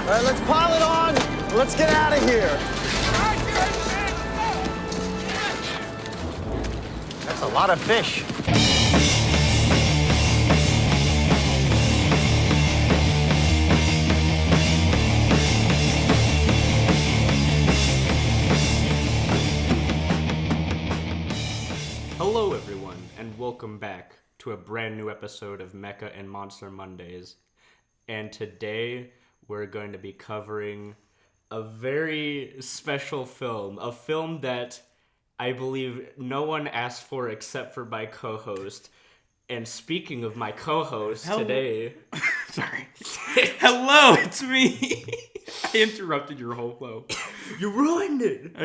All right, let's pile it on. Let's get out of here. That's a lot of fish. Hello everyone, and welcome back to a brand new episode of Mecha and Monster Mondays. And today we're going to be covering a very special film, a film that I believe no one asked for except for my co-host. And speaking of my co-host today... Sorry. Hello, it's me. I interrupted your whole flow. You ruined it.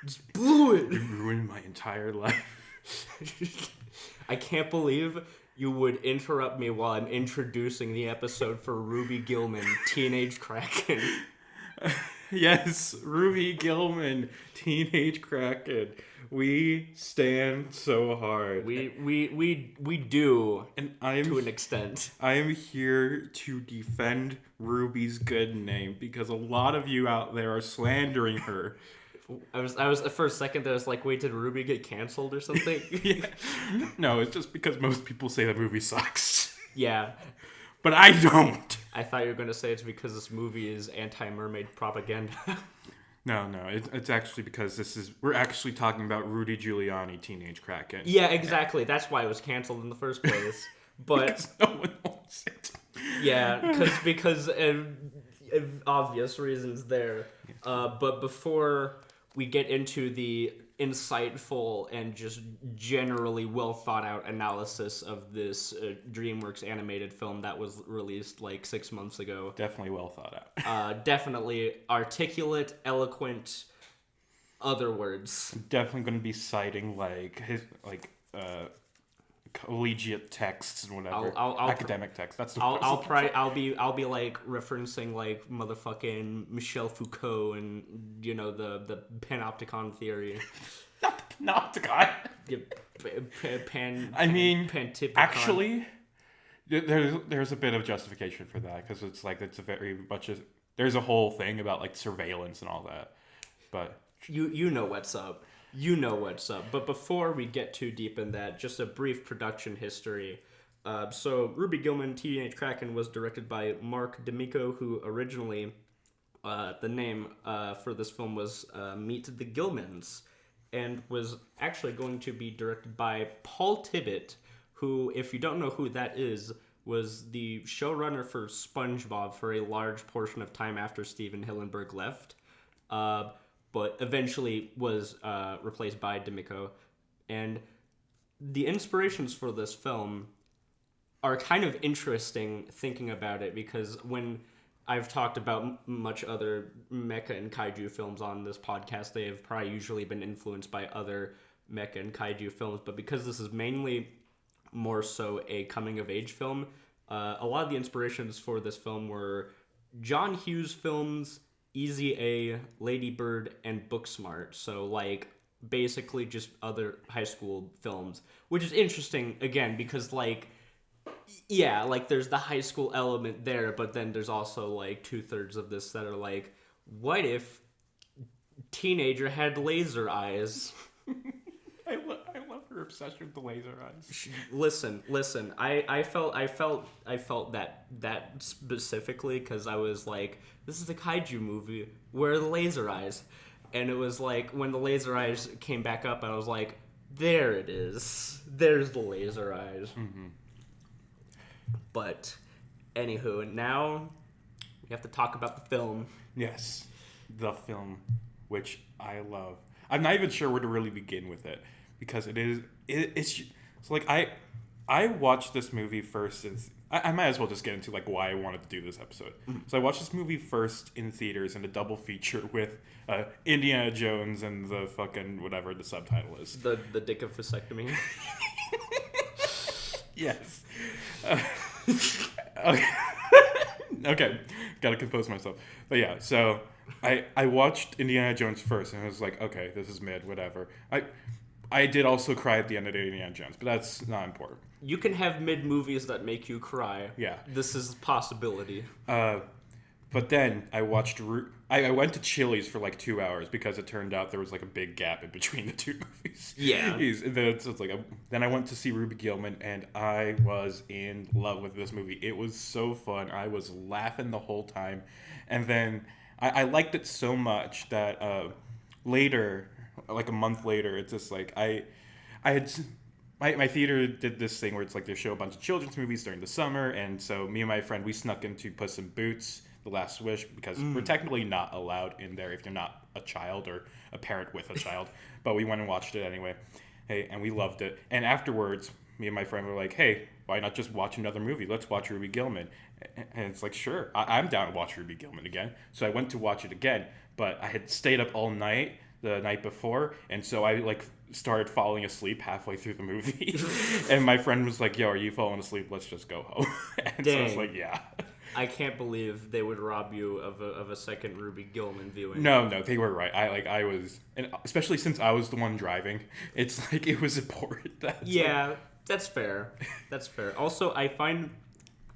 Just blew it. You ruined my entire life. I can't believe you would interrupt me while I'm introducing the episode for Ruby Gillman, Teenage Kraken. Yes, Ruby Gillman, Teenage Kraken. We stand so hard. We do, and I'm to an extent. I am here to defend Ruby's good name because a lot of you out there are slandering her. I was for a second there. I was like, wait, did Ruby get canceled or something? Yeah. No, it's just because most people say the movie sucks. Yeah, but I don't. I thought you were gonna say it's because this movie is anti-mermaid propaganda. No, it's actually because we're actually talking about Rudy Giuliani, Teenage Kraken. Yeah, exactly. That's why it was canceled in the first place. But because no one wants it. Yeah, because of obvious reasons there. But before we get into the insightful and just generally well thought out analysis of this DreamWorks animated film that was released like 6 months ago. Definitely well thought out. Definitely articulate, eloquent, other words. I'm definitely going to be citing collegiate texts and whatever. Academic texts. That's the I'll be like referencing like motherfucking Michel Foucault and the panopticon theory. Not the panopticon. Pantypicon. Actually, there's a bit of justification for that because there's a whole thing about like surveillance and all that. But you know what's up. You know what's up. But before we get too deep in that, just a brief production history. So Ruby Gillman, Teenage Kraken was directed by Kirk DeMicco, who originally, the name for this film was Meet the Gillmans, and was actually going to be directed by Paul Tibbitt, who, if you don't know who that is, was the showrunner for SpongeBob for a large portion of time after Steven Hillenburg left. But eventually was replaced by DeMicco. And the inspirations for this film are kind of interesting thinking about it, because when I've talked about much other mecha and kaiju films on this podcast, they have probably usually been influenced by other mecha and kaiju films. But because this is mainly more so a coming-of-age film, a lot of the inspirations for this film were John Hughes films, Easy A, Lady Bird, and Booksmart. So, like, basically just other high school films. Which is interesting, again, because, like, yeah, like, there's the high school element there, but then there's also, like, 2/3 of this that are like, what if teenager had laser eyes? I love her obsession with the laser eyes. Listen. I felt that specifically because I was like, this is a kaiju movie. Where are the laser eyes? And it was like when the laser eyes came back up, I was like, there it is. There's the laser eyes. Mm-hmm. But anywho, now we have to talk about the film. Yes, the film, which I love. I'm not even sure where to really begin with it. Because it's so like I watched this movie first. I might as well just get into like why I wanted to do this episode. Mm-hmm. So I watched this movie first in theaters in a double feature with Indiana Jones and the fucking whatever the subtitle is. The dick of vasectomy. Yes. Okay. Okay. Gotta compose myself. But yeah, so I watched Indiana Jones first and I was like, okay, this is mid, whatever. I did also cry at the end of Indiana Jones, but that's not important. You can have mid movies that make you cry. Yeah. This is a possibility. But then I watched. I went to Chili's for like 2 hours because it turned out there was like a big gap in between the two movies. Yeah. Then I went to see Ruby Gillman, and I was in love with this movie. It was so fun. I was laughing the whole time, and then I liked it so much that later, like a month later, it's just like I had. My theater did this thing where it's like they show a bunch of children's movies during the summer, and so me and my friend, we snuck into Puss in Boots, The Last Wish, because we're technically not allowed in there if you're not a child or a parent with a child, but we went and watched it anyway. Hey, and we loved it. And afterwards, me and my friend were like, hey, why not just watch another movie? Let's watch Ruby Gillman. And it's like, sure, I'm down to watch Ruby Gillman again. So I went to watch it again, but I had stayed up all night the night before, and so I like started falling asleep halfway through the movie. And my friend was like, yo, are you falling asleep? Let's just go home. And so I was like, yeah. I can't believe they would rob you of a second Ruby Gillman viewing. No, they were right. I was, and especially since I was the one driving, it's like it was important. That's fair. That's fair. Also, I find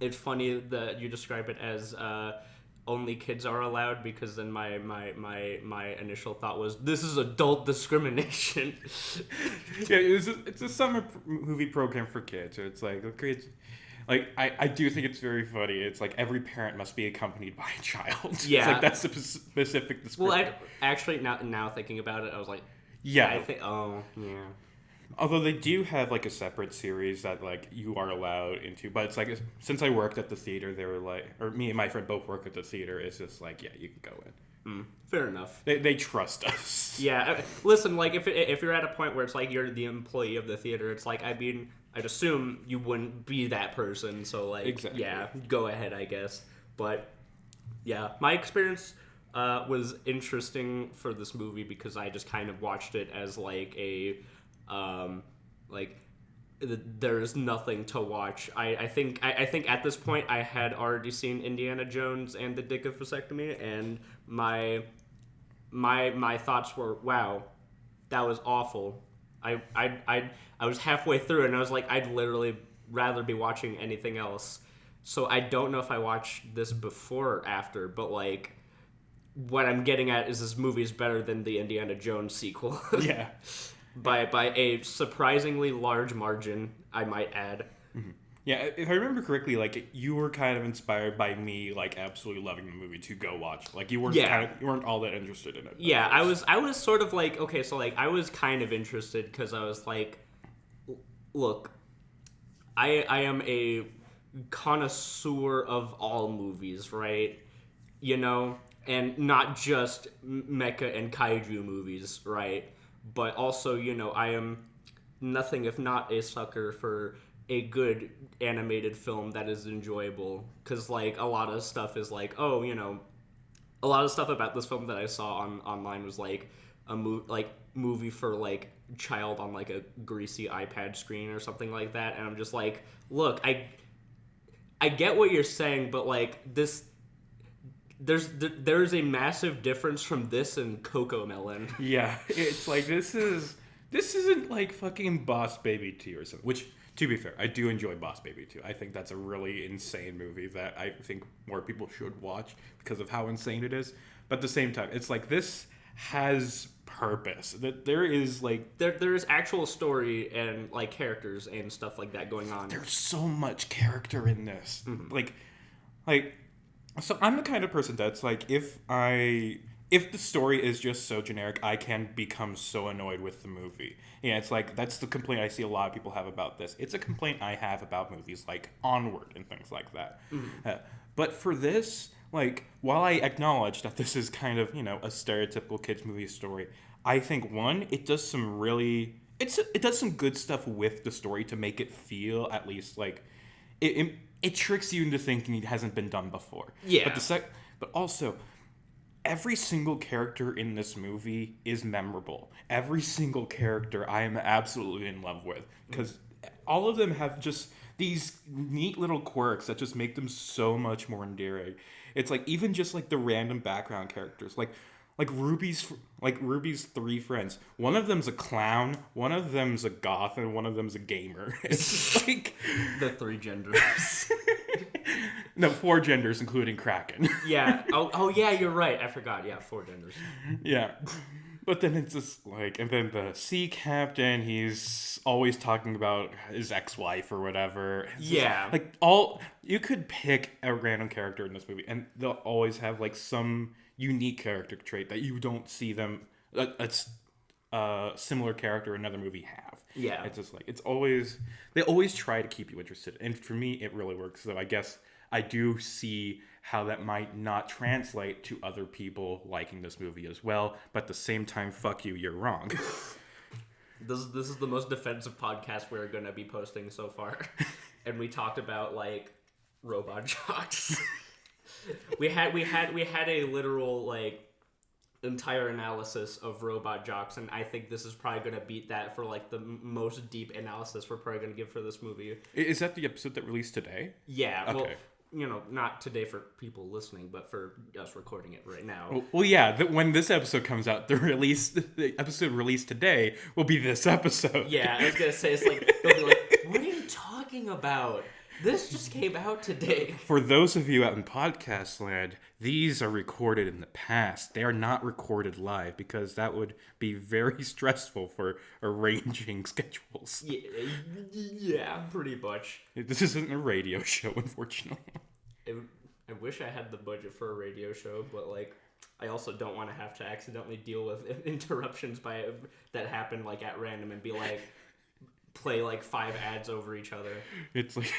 it funny that you describe it as only kids are allowed, because then my initial thought was, this is adult discrimination. Yeah, it's a summer movie program for kids. So it's like kids. Like, I do think it's very funny. It's like every parent must be accompanied by a child. Yeah. It's like that's the specific description. Well, actually, now thinking about it, I was like, yeah. I think, oh, yeah. Although they do have like a separate series that like you are allowed into, but it's like since I worked at the theater, they were like, or me and my friend both work at the theater. It's just like, yeah, you can go in. Fair enough. They trust us. Yeah, listen, like if you're at a point where it's like you're the employee of the theater, it's like, I mean, I'd assume you wouldn't be that person, so like, exactly. Yeah, go ahead, I guess. But yeah, my experience was interesting for this movie because I just kind of watched it as like a there's nothing to watch. I think at this point I had already seen Indiana Jones and the Dick of Vasectomy, and my thoughts were, wow, that was awful. I was halfway through and I was like, I'd literally rather be watching anything else. So I don't know if I watched this before or after, but like, what I'm getting at is this movie is better than the Indiana Jones sequel. Yeah. By a surprisingly large margin, I might add. Mm-hmm. Yeah, if I remember correctly, like you were kind of inspired by me, like absolutely loving the movie to go watch. Like you weren't you weren't all that interested in it. Yeah, I was sort of like, okay, so like I was kind of interested because I was like, look, I am a connoisseur of all movies, right? You know, and not just mecha and kaiju movies, right? But also, you know, I am nothing if not a sucker for a good animated film that is enjoyable. Because, like, a lot of stuff is like, oh, you know, a lot of stuff about this film that I saw online was like a movie for like child on like a greasy iPad screen or something like that. And I'm just like, look, I get what you're saying, but like this. There's a massive difference from this and Cocomelon. Yeah, it's like this isn't like fucking Boss Baby 2 or something. Which, to be fair, I do enjoy Boss Baby 2. I think that's a really insane movie that I think more people should watch because of how insane it is. But at the same time, it's like this has purpose. That there is like there's actual story and like characters and stuff like that going on. There's so much character in this. Mm-hmm. Like. So I'm the kind of person that's like, if the story is just so generic, I can become so annoyed with the movie. Yeah, it's like, that's the complaint I see a lot of people have about this. It's a complaint I have about movies like Onward and things like that. Mm-hmm. But for this, like, while I acknowledge that this is kind of, you know, a stereotypical kids movie story, I think, one, it does some really... It does some good stuff with the story to make it feel, at least, like... It tricks you into thinking it hasn't been done before. Yeah. But also, every single character in this movie is memorable. Every single character I am absolutely in love with. Because all of them have just these neat little quirks that just make them so much more endearing. It's like, even just like the random background characters. Like Ruby's three friends. One of them's a clown, one of them's a goth, and one of them's a gamer. It's like the three genders. No, 4 genders, including Kraken. Yeah. Oh, yeah, you're right. I forgot. Yeah, 4 genders. Yeah. But then it's just like, and then the sea captain, he's always talking about his ex-wife or whatever. It's just, Yeah. like, you could pick a random character in this movie, and they'll always have, like, some unique character trait that you don't see them, a similar character in another movie have. Yeah. It's just like, they always try to keep you interested. And for me, it really works. So I guess I do see how that might not translate to other people liking this movie as well. But at the same time, fuck you, you're wrong. This is the most defensive podcast we're gonna be posting so far. And we talked about, like, robot jocks. we had a literal, like, entire analysis of robot jocks, and I think this is probably going to beat that for, like, the most deep analysis we're probably going to give for this movie. Is that the episode that released today? Yeah. Okay. Well, you know, not today for people listening, but for us recording it right now. Well, yeah. When this episode comes out, the episode released today will be this episode. Yeah, I was gonna say, it's like, they'll be like, what are you talking about? This just came out today. For those of you out in podcast land, these are recorded in the past. They are not recorded live because that would be very stressful for arranging schedules. Yeah, pretty much. This isn't a radio show, unfortunately. I wish I had the budget for a radio show, but, like, I also don't want to have to accidentally deal with interruptions that happen, like, at random and be like, play, like, 5 ads over each other. It's like,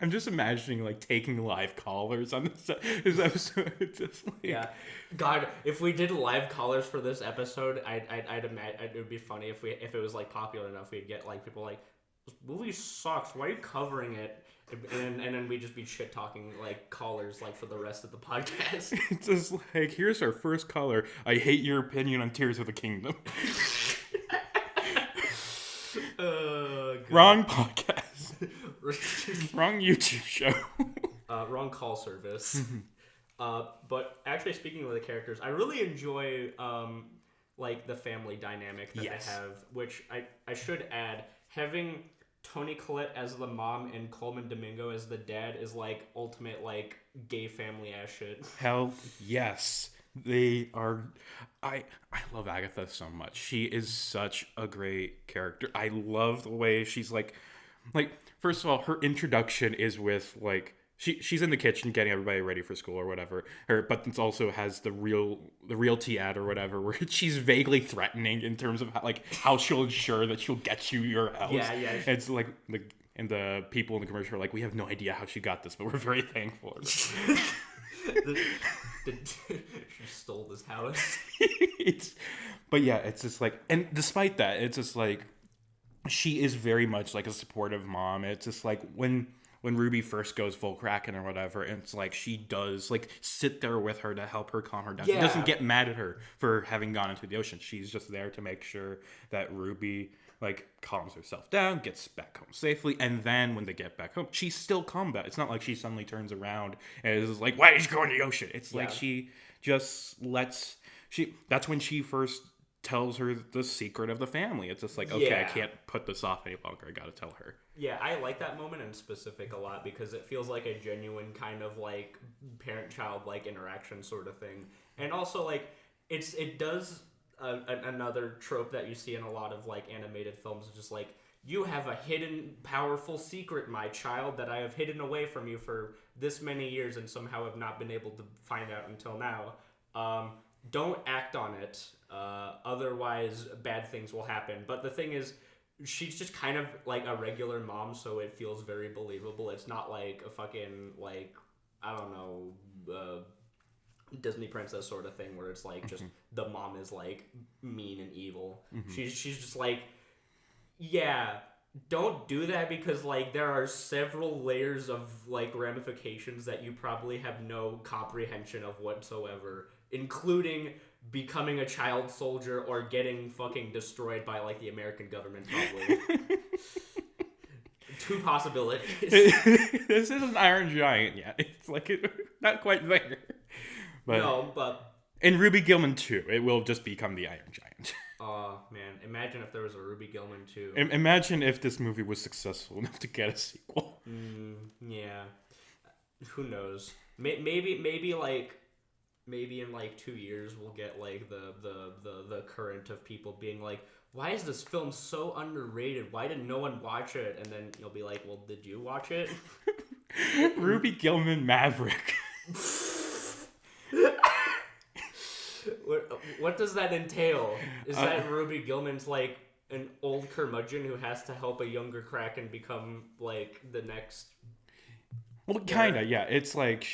I'm just imagining, like, taking live callers on this episode. It's just like, Yeah, God, if we did live callers for this episode, I'd imagine it would be funny if it was, like, popular enough. We'd get, like, people like, this movie sucks. Why are you covering it? And then we'd just be shit talking, like, callers, like, for the rest of the podcast. It's just like, here's our first caller. I hate your opinion on Tears of the Kingdom. Wrong podcast. Wrong YouTube show. Wrong call service. But actually, speaking of the characters, I really enjoy like the family dynamic that they have, which I should add, having Toni Collette as the mom and Coleman Domingo as the dad is, like, ultimate, like, gay family ass shit. Hell yes. They are. I love Agatha so much. She is such a great character. I love the way she's like first of all, her introduction is with, like, she's in the kitchen getting everybody ready for school or whatever. But it also has the realty ad or whatever, where she's vaguely threatening in terms of how she'll ensure that she'll get you your house. Yeah. It's like and the people in the commercial are like, we have no idea how she got this, but we're very thankful. She stole this house. But yeah, it's just like, and despite that, it's just like, she is very much like a supportive mom. It's just like when Ruby first goes full Kraken or whatever, and it's like she does, like, sit there with her to help her calm her down. Yeah. She doesn't get mad at her for having gone into the ocean. She's just there to make sure that Ruby, like, calms herself down, gets back home safely, and then when they get back home, she's still calm about it. It's not like she suddenly turns around and is like, why did you go in the ocean? It's like she just that's when she first tells her the secret of the family. It's just like, okay, I can't put this off any longer. I gotta tell her. Yeah, I like that moment in specific a lot because it feels like a genuine kind of, like, parent-child, like, interaction sort of thing. And also, like, it does another trope that you see in a lot of, like, animated films, is just like, you have a hidden, powerful secret, my child, that I have hidden away from you for this many years and somehow have not been able to find out until now. Don't act on it, otherwise bad things will happen. But the thing is, she's just kind of like a regular mom, so it feels very believable. It's not like a fucking, like, I don't know, Disney princess sort of thing where it's like just the mom is, like, mean and evil. She's just like, yeah, don't do that because, like, there are several layers of, like, ramifications that you probably have no comprehension of whatsoever, including becoming a child soldier or getting fucking destroyed by, like, the American government, probably. 2 possibilities. This isn't Iron Giant yet. It's like not quite there. But no, but in Ruby Gillman 2, it will just become the Iron Giant. Man, imagine if there was a Ruby Gillman 2. Imagine if this movie was successful enough to get a sequel. Yeah. Who knows? Maybe in like 2 years we'll get like the current of people being like, why is this film so underrated? Why did no one watch it? And then you'll be like, well, did you watch it? Ruby Gillman Maverick. What does that entail? Is that Ruby Gillman's like an old curmudgeon who has to help a younger Kraken become like the next? Well, kinda, yeah. It's like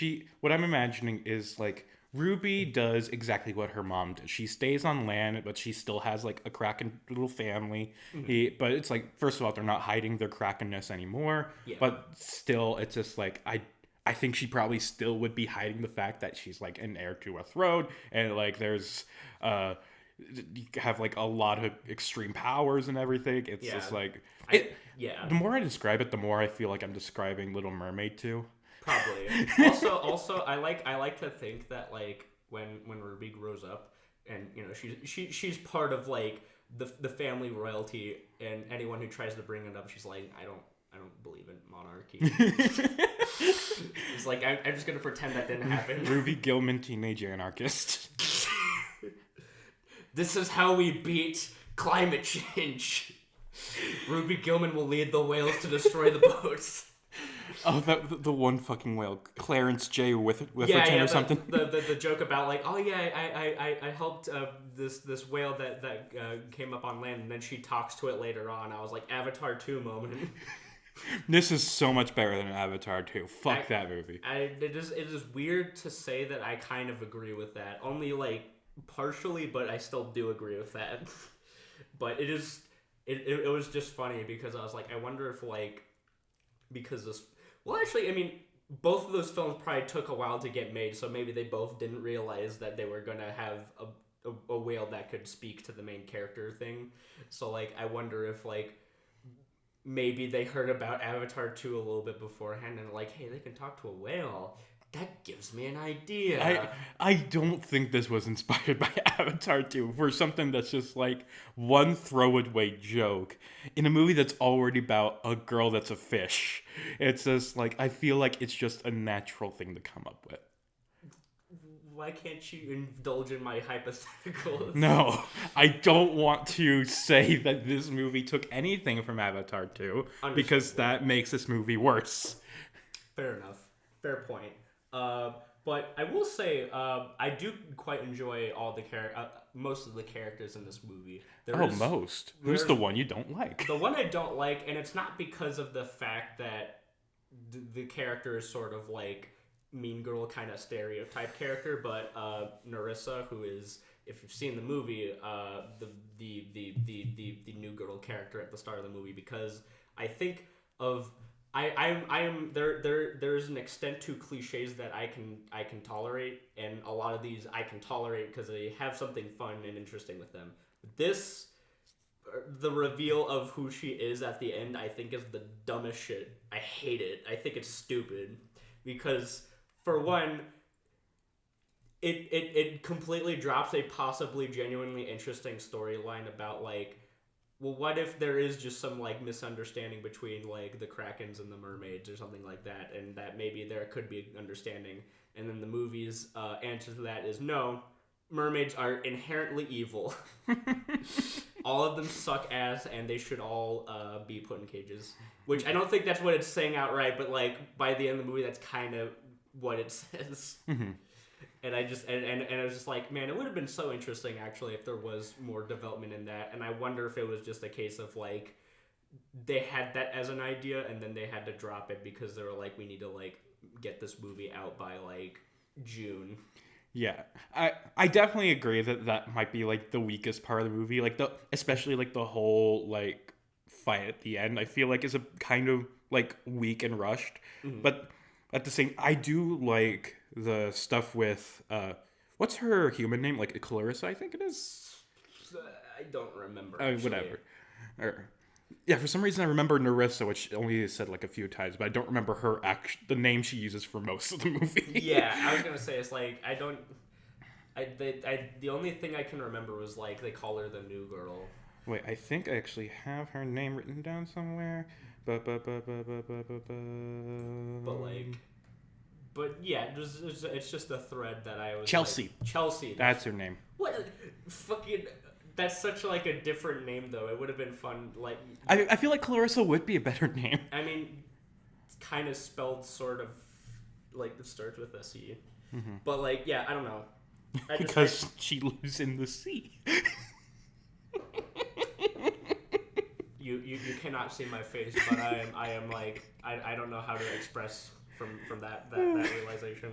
what I'm imagining is like Ruby does exactly what her mom does. She stays on land, but she still has like a Kraken little family. But it's like, first of all, they're not hiding their Krakenness anymore. Yeah. But still, it's just like, I think she probably still would be hiding the fact that she's like an heir to a throne, and like there's you have like a lot of extreme powers and everything. It's just like the more I describe it, the more I feel like I'm describing Little Mermaid too. Probably. Also, I like to think that like when Ruby grows up, and you know she's part of like the family royalty, and anyone who tries to bring it up, she's like, I don't believe in monarchy. It's like I'm just gonna pretend that didn't happen. Ruby Gillman, teenage anarchist. This is how we beat climate change. Ruby Gillman will lead the whales to destroy the boats. Oh, the one fucking whale, Clarence J. Witherton or something. The joke about like, oh yeah, I helped this whale that came up on land, and then she talks to it later on. I was like, Avatar 2 moment. This is so much better than Avatar 2. Fuck that movie. It is weird to say that I kind of agree with that. Only like partially, but I still do agree with that. But it was just funny because I was like, I wonder if like, because this, well actually, I mean, both of those films probably took a while to get made, so maybe they both didn't realize that they were gonna have a whale that could speak to the main character thing. So like, I wonder if like maybe they heard about Avatar 2 a little bit beforehand and like, hey, they can talk to a whale. That gives me an idea. I don't think this was inspired by Avatar 2 for something that's just like one throwaway joke in a movie that's already about a girl that's a fish. It's just like, I feel like it's just a natural thing to come up with. Why can't you indulge in my hypotheticals? No, I don't want to say that this movie took anything from Avatar 2 because that makes this movie worse. Fair enough. Fair point. But I will say, I do quite enjoy most of the characters in this movie. Most? Who's the one you don't like? The one I don't like, and it's not because of the fact that the character is sort of like mean girl kind of stereotype character, but Narissa, who is, if you've seen the movie, the new girl character at the start of the movie, because I think of there's an extent to cliches that I can tolerate, and a lot of these I can tolerate because they have something fun and interesting with them. The reveal of who she is at the end, I think, is the dumbest shit. I hate it. I think it's stupid because, for one, it completely drops a possibly genuinely interesting storyline about like, well, what if there is just some like misunderstanding between like the Krakens and the mermaids or something like that, and that maybe there could be an understanding, and then the movie's answer to that is no, mermaids are inherently evil. All of them suck ass, and they should all be put in cages. Which I don't think that's what it's saying outright, but like by the end of the movie, that's kind of what it says. Mm-hmm. And I just and I was just like, man, it would have been so interesting actually if there was more development in that. And I wonder if it was just a case of like they had that as an idea and then they had to drop it because they were like, we need to like get this movie out by like June. Yeah, I definitely agree that might be like the weakest part of the movie, like especially like the whole like fight at the end. I feel like is a kind of like weak and rushed, mm-hmm. But at the same, I do like the stuff with what's her human name? Like Clarissa, I think it is. I don't remember. Whatever. Yeah, for some reason I remember Narissa, which only is said like a few times, but I don't remember her the name she uses for most of the movie. Yeah, I was gonna say it's like the only thing I can remember was like they call her the new girl. Wait, I think I actually have her name written down somewhere. But like But yeah, it's just a thread that I was Chelsea. like, Chelsea. That's her name. What fucking. That's such like a different name though. It would have been fun. Like I feel like Clarissa would be a better name. I mean, it's kind of spelled sort of like it starts with a C. But like yeah, I don't know. Because she lives in the sea. You cannot see my face, but I am like I don't know how to express from that realization.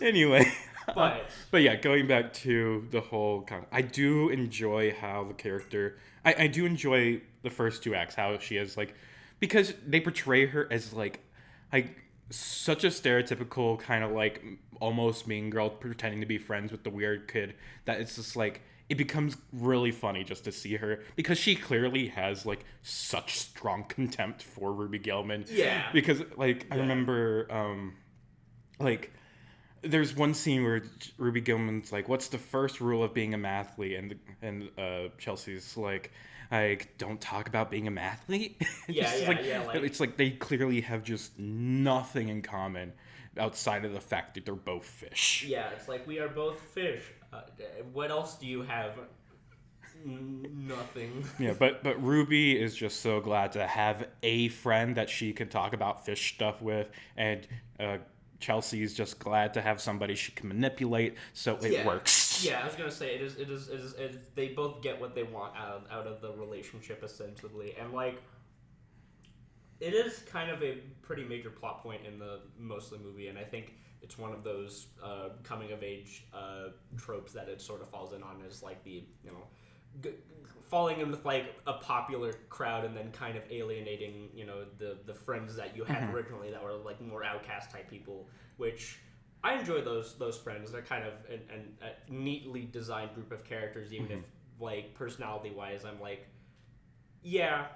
Anyway. But yeah, going back to the whole I do enjoy how the character I do enjoy the first two acts, how she is like, because they portray her as like such a stereotypical kind of like almost mean girl pretending to be friends with the weird kid, that it's just like it becomes really funny just to see her, because she clearly has like such strong contempt for Ruby Gillman. Yeah. Because like I remember like there's one scene where Ruby Gillman's like, "What's the first rule of being a mathlete?" And Chelsea's like, "I don't talk about being a mathlete." It's like they clearly have just nothing in common outside of the fact that they're both fish. Yeah, it's like we are both fish. What else do you have? Nothing. Yeah, but Ruby is just so glad to have a friend that she can talk about fish stuff with, and Chelsea's just glad to have somebody she can manipulate, so it works. Yeah, I was gonna say it is they both get what they want out of the relationship essentially, and like it is kind of a pretty major plot point in most of the movie, and I think it's one of those coming of age tropes that it sort of falls in on, is like the falling in with like a popular crowd and then kind of alienating the friends that you had originally that were like more outcast type people, which I enjoy those friends. They're kind of a neatly designed group of characters, even if like personality wise I'm like, yeah,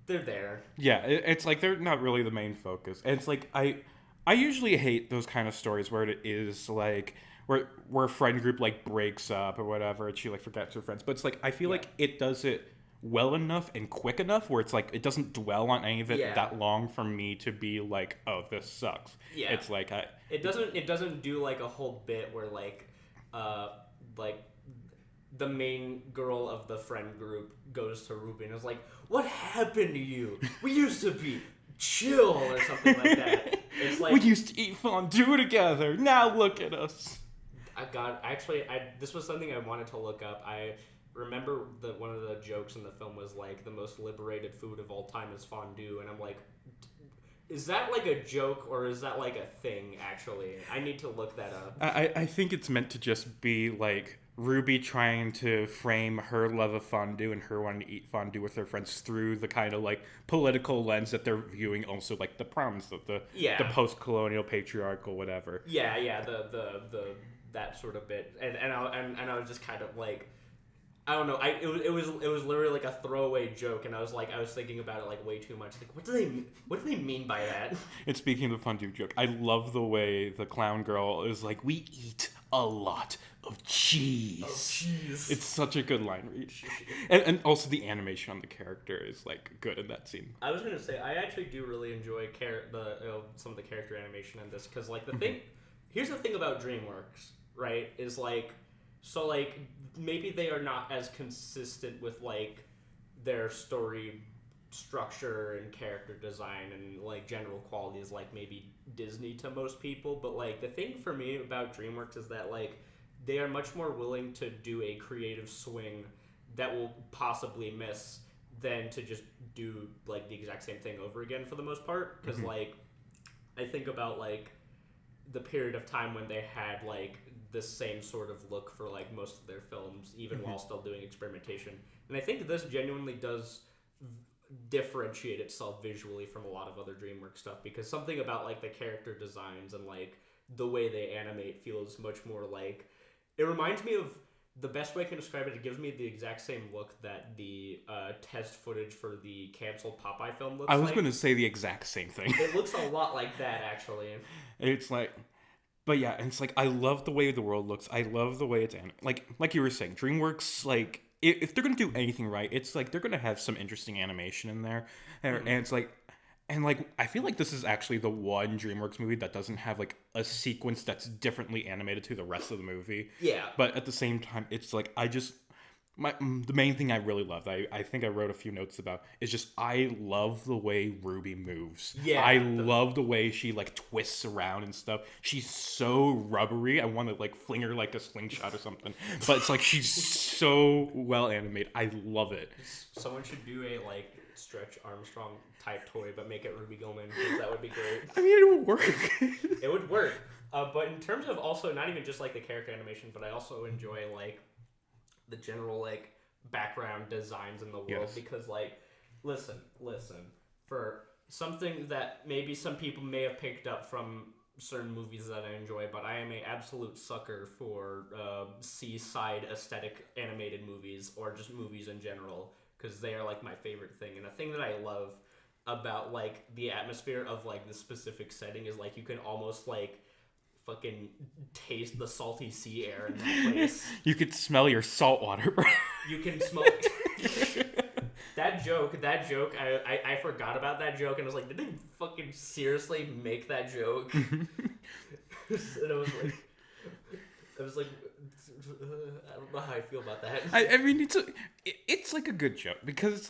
they're there. Yeah, it's like they're not really the main focus. And it's like I usually hate those kind of stories where it is like where a friend group like breaks up or whatever, and she like forgets her friends. But it's like I feel like it does it well enough and quick enough where it's like it doesn't dwell on any of it that long for me to be like, oh, this sucks. Yeah, it's like it doesn't do like a whole bit where like the main girl of the friend group goes to Ruby and is like, what happened to you? We used to be chill or something like that. It's like, we used to eat fondue together. Now look at us. This was something I wanted to look up. I remember that one of the jokes in the film was like, the most liberated food of all time is fondue, and I'm like, is that like a joke or is that like a thing actually? I need to look that up. I think it's meant to just be like Ruby trying to frame her love of fondue and her wanting to eat fondue with her friends through the kind of like political lens that they're viewing, also like the problems of the post-colonial patriarchal whatever. The that sort of bit, and I was just kind of like, I don't know, it was literally like a throwaway joke, and I was thinking about it like way too much. Like, what do they mean by that? And speaking of the fondue joke, I love the way the clown girl is like, we eat a lot of cheese. It's such a good line read. And also the animation on the character is like good in that scene. I was gonna say I actually do really enjoy some of the character animation in this, because like here's the thing about DreamWorks, right? Is like, so like maybe they are not as consistent with like their story structure and character design and like general qualities like maybe Disney to most people, but like the thing for me about DreamWorks is that like they are much more willing to do a creative swing that will possibly miss than to just do like the exact same thing over again for the most part, because like I think about like the period of time when they had like the same sort of look for like most of their films, even while still doing experimentation, and I think this genuinely does differentiate itself visually from a lot of other DreamWorks stuff, because something about like the character designs and like the way they animate feels much more like, it reminds me of, the best way I can describe it, it gives me the exact same look that the test footage for the canceled Popeye film looks like. I was going to say the exact same thing. It looks a lot like that, actually. It's like, but yeah, it's like, I love the way the world looks. I love the way it's like you were saying, DreamWorks, like, if they're going to do anything right, it's like they're going to have some interesting animation in there. And it's like, And like, I feel like this is actually the one DreamWorks movie that doesn't have like a sequence that's differently animated to the rest of the movie. Yeah. But at the same time, it's like the main thing I really loved, I think I wrote a few notes about, is just I love the way Ruby moves. Yeah. I love the way she like twists around and stuff. She's so rubbery. I want to like fling her like a slingshot or something. But it's like she's so well animated. I love it. Someone should do a like Stretch Armstrong type toy, but make it Ruby Gillman. That would be great. I mean, it would work. It would work. But in terms of also not even just like the character animation, but I also enjoy like the general like background designs in the world. Yes. Because like listen, for something that maybe some people may have picked up from certain movies that I enjoy, but I am an absolute sucker for seaside aesthetic animated movies, or just movies in general, because they are like my favorite thing. And a thing that I love about like the atmosphere of like the specific setting is like you can almost like fucking taste the salty sea air in that place. You could smell your salt water, bro. You can smell that joke, I forgot about that joke, and I was like, did they fucking seriously make that joke? And I was like, I don't know how I feel about that. I mean, it's like a good joke, because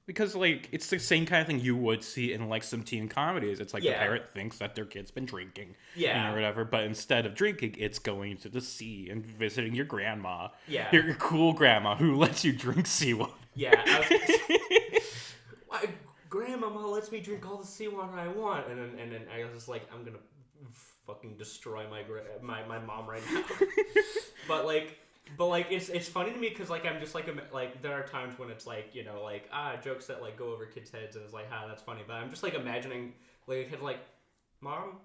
it's the same kind of thing you would see in like some teen comedies. It's like the parent thinks that their kid's been drinking, or whatever, but instead of drinking, it's going to the sea and visiting your grandma, your cool grandma who lets you drink seawater. My grandmama lets me drink all the seawater I want, and then I was just like, I'm gonna fucking destroy my mom right now. But it's funny to me because like I'm just like there are times when it's like, you know, like jokes that like go over kids' heads, and it's like, that's funny, but I'm just like imagining like a kid like, Mom,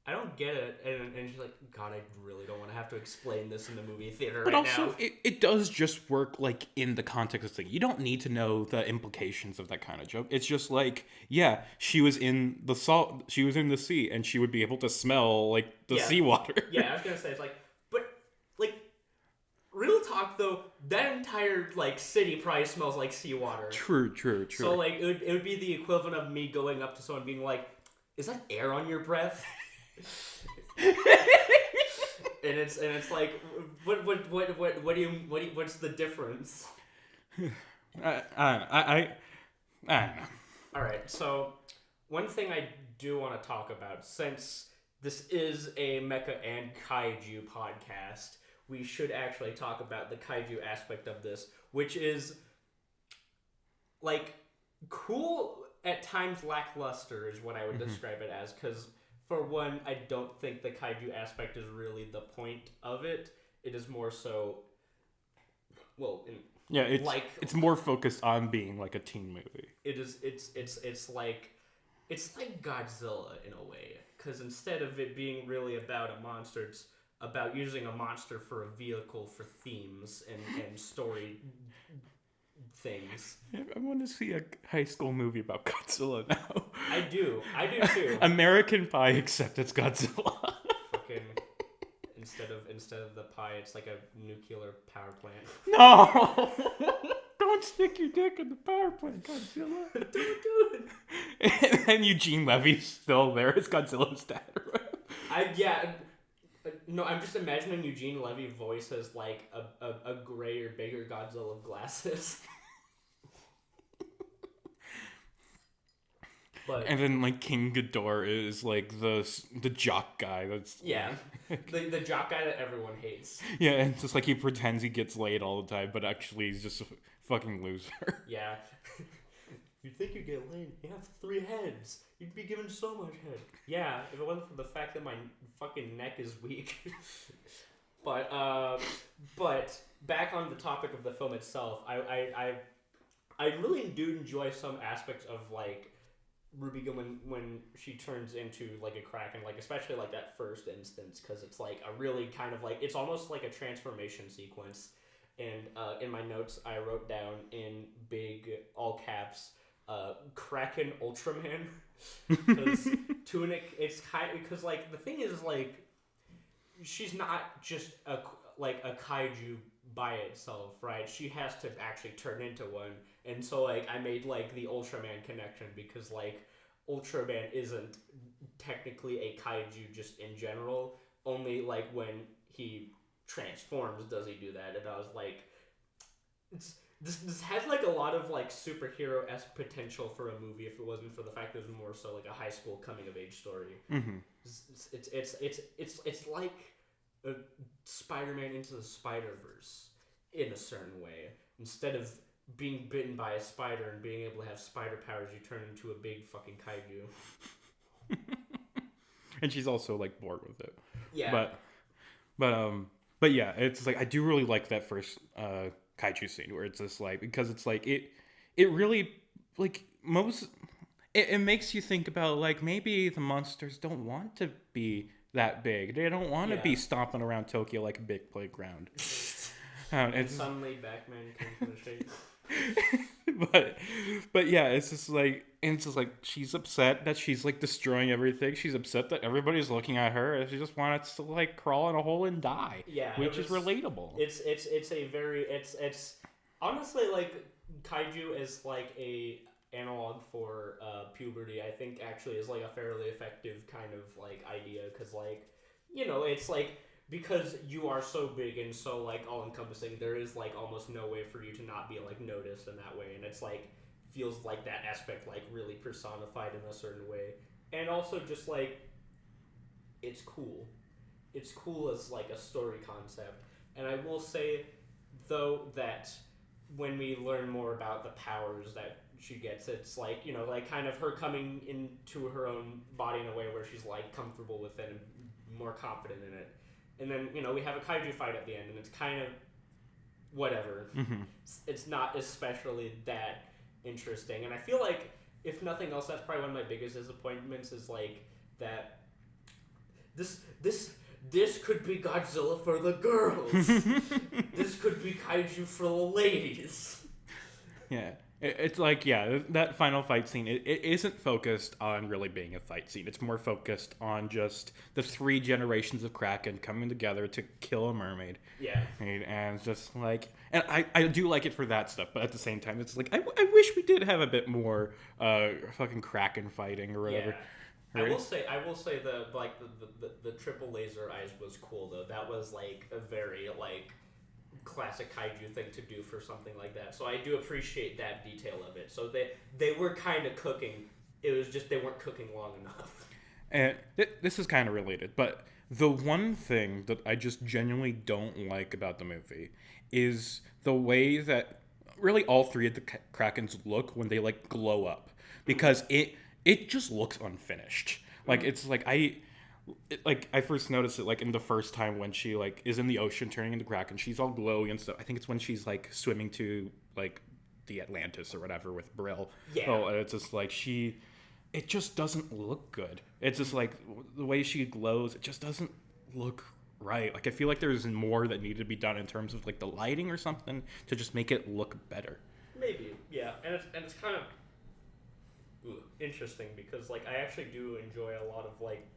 I don't get it, and she's like, God, I really don't want to have to explain this in the movie theater right now. But also, it does just work like in the context of the thing. You don't need to know the implications of that kind of joke. It's just like, she was in the sea, and she would be able to smell like the seawater. I was gonna say, it's like, but like, real talk though, that entire like city probably smells like seawater. True. So like, it would be the equivalent of me going up to someone being like, is that air on your breath? and it's like, what's the difference? I don't know. All right, so one thing I do want to talk about, since this is a mecha and kaiju podcast, we should actually talk about the kaiju aspect of this, which is like cool, at times lackluster is what I would describe it as, because for one, I don't think the kaiju aspect is really the point of it. It is more so, it's more focused on being like a teen movie. It's like Godzilla in a way, because instead of it being really about a monster, it's about using a monster for a vehicle for themes and story things. I want to see a high school movie about Godzilla now. I do too. American Pie, except it's Godzilla. Fucking instead of the pie, it's like a nuclear power plant. No, don't stick your dick in the power plant, Godzilla. Don't do it. And then Eugene Levy's still there as Godzilla's dad. No, I'm just imagining Eugene Levy voice as like a grayer, bigger Godzilla with glasses. But, and then like King Ghidorah is like the jock guy. That's the jock guy that everyone hates. Yeah, and just like he pretends he gets laid all the time, but actually he's just a fucking loser. Yeah. You'd think you get laid. You have 3 heads. You'd be given so much head. Yeah, if it wasn't for the fact that my fucking neck is weak. But back on the topic of the film itself, I really do enjoy some aspects of like Ruby Gillman when she turns into like a Kraken, like especially like that first instance, because it's like a really kind of like, it's almost like a transformation sequence. And in my notes, I wrote down in big all caps, Kraken Ultraman, because Tunic, it's kind of, because like the thing is like she's not just a kaiju by itself, right? She has to actually turn into one, and so like I made like the Ultraman connection, because like Ultraman isn't technically a kaiju just in general. Only like when he transforms does he do that, and I was like, this has like a lot of like superhero-esque potential for a movie if it wasn't for the fact that it was more so like a high school coming of age story. Mm-hmm. It's like a Spider-Man into the Spider-Verse in a certain way. Instead of being bitten by a spider and being able to have spider powers, you turn into a big fucking kaiju. And she's also like bored with it. Yeah. But yeah, it's like I do really like that first kaiju scene where it's just like, because it's like it really like it makes you think about like maybe the monsters don't want to be that big. They don't want to be stomping around Tokyo like a big playground. And suddenly Batman came to the shape. but yeah, it's just like, and it's just like she's upset that she's like destroying everything. She's upset that everybody's looking at her, and she just wants to like crawl in a hole and die. Yeah, which is relatable. It's honestly like kaiju is like a analog for puberty. I think actually is like a fairly effective kind of like idea, because like, you know, it's like, because you are so big and so like all encompassing, there is like almost no way for you to not be like noticed in that way, and it's like feels like that aspect like really personified in a certain way. And also just like it's cool as like a story concept. And I will say though that when we learn more about the powers that she gets, it's like, you know, like kind of her coming into her own body in a way where she's like comfortable with it and more confident in it. And then, you know, we have a kaiju fight at the end, and it's kind of whatever. Mm-hmm. It's not especially that interesting. And I feel like, if nothing else, that's probably one of my biggest disappointments, is like that this could be Godzilla for the girls. This could be kaiju for the ladies. Yeah. It's like, yeah, that final fight scene, it isn't focused on really being a fight scene. It's more focused on just the 3 generations of Kraken coming together to kill a mermaid. Yeah. And it's just like, and I do like it for that stuff, but at the same time, it's like, I wish we did have a bit more fucking Kraken fighting or whatever. Yeah. Right? I will say the triple laser eyes was cool though. That was like a very like classic kaiju thing to do for something like that. So I do appreciate that detail of it. So they were kind of cooking. It was just they weren't cooking long enough. And this is kind of related, but the one thing that I just genuinely don't like about the movie is the way that really all 3 of the Krakens look when they like glow up, because it just looks unfinished. Like it's like I first noticed it like in the first time when she like is in the ocean turning into Kraken. She's all glowy and stuff. I think it's when she's like swimming to like the Atlantis or whatever with Brill. Yeah. Oh, and it's just like it just doesn't look good. It's just like the way she glows, it just doesn't look right. Like I feel like there's more that needed to be done in terms of like the lighting or something to just make it look better. Maybe, yeah. And it's kind of interesting because like I actually do enjoy a lot of like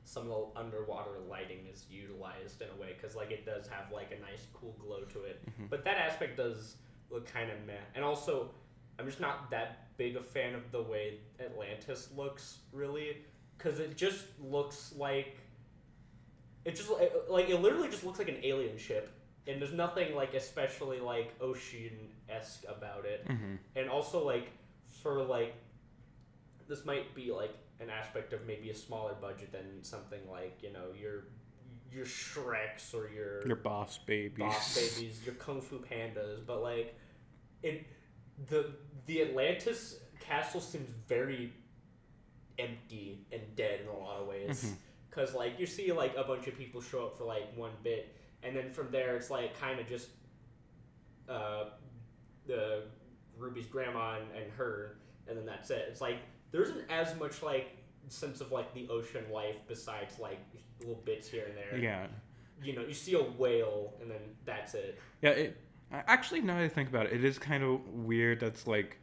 some of the underwater lighting is utilized in a way, because like it does have like a nice cool glow to it. Mm-hmm. But that aspect does look kind of meh. And also, I'm just not that big a fan of the way Atlantis looks, really, because it just looks like it literally just looks like an alien ship, and there's nothing like especially like ocean-esque about it. Mm-hmm. And also like for like this might be like an aspect of maybe a smaller budget than something like, you know, your Shreks or your Boss Babies, your Kung Fu Pandas, but like the Atlantis castle seems very empty and dead in a lot of ways, because like you see like a bunch of people show up for like one bit, and then from there it's like kind of just the Ruby's grandma and her, and then that's it. It's like there isn't as much like sense of like the ocean life besides like little bits here and there. Yeah. You know, you see a whale and then that's it. Yeah, actually, now that I think about it, it is kind of weird that's like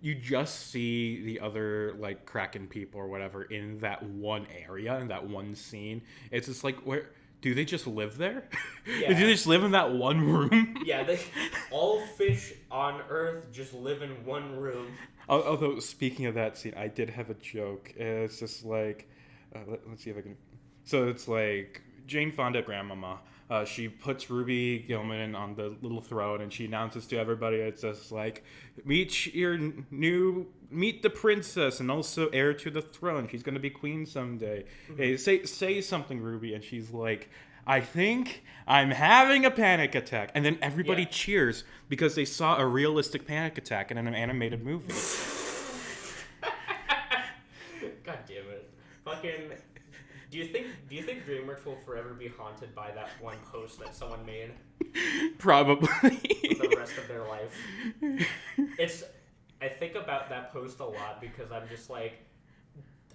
you just see the other like Kraken people or whatever in that one area, in that one scene. It's just like, where do they just live there? Yeah. Do they just live in that one room? Yeah, all fish on Earth just live in one room. Although speaking of that scene, I did have a joke. It's just like, let's see if I can. So it's like Jane Fonda, grandmama. She puts Ruby Gillman on the little throne, and she announces to everybody, it's just like, meet the princess, and also heir to the throne. She's gonna be queen someday. Mm-hmm. Hey, say something, Ruby. And she's like, I think I'm having a panic attack. And then everybody cheers because they saw a realistic panic attack in an animated movie. God damn it. Fucking... Do you think DreamWorks will forever be haunted by that one post that someone made? Probably. For the rest of their life. I think about that post a lot because I'm just like,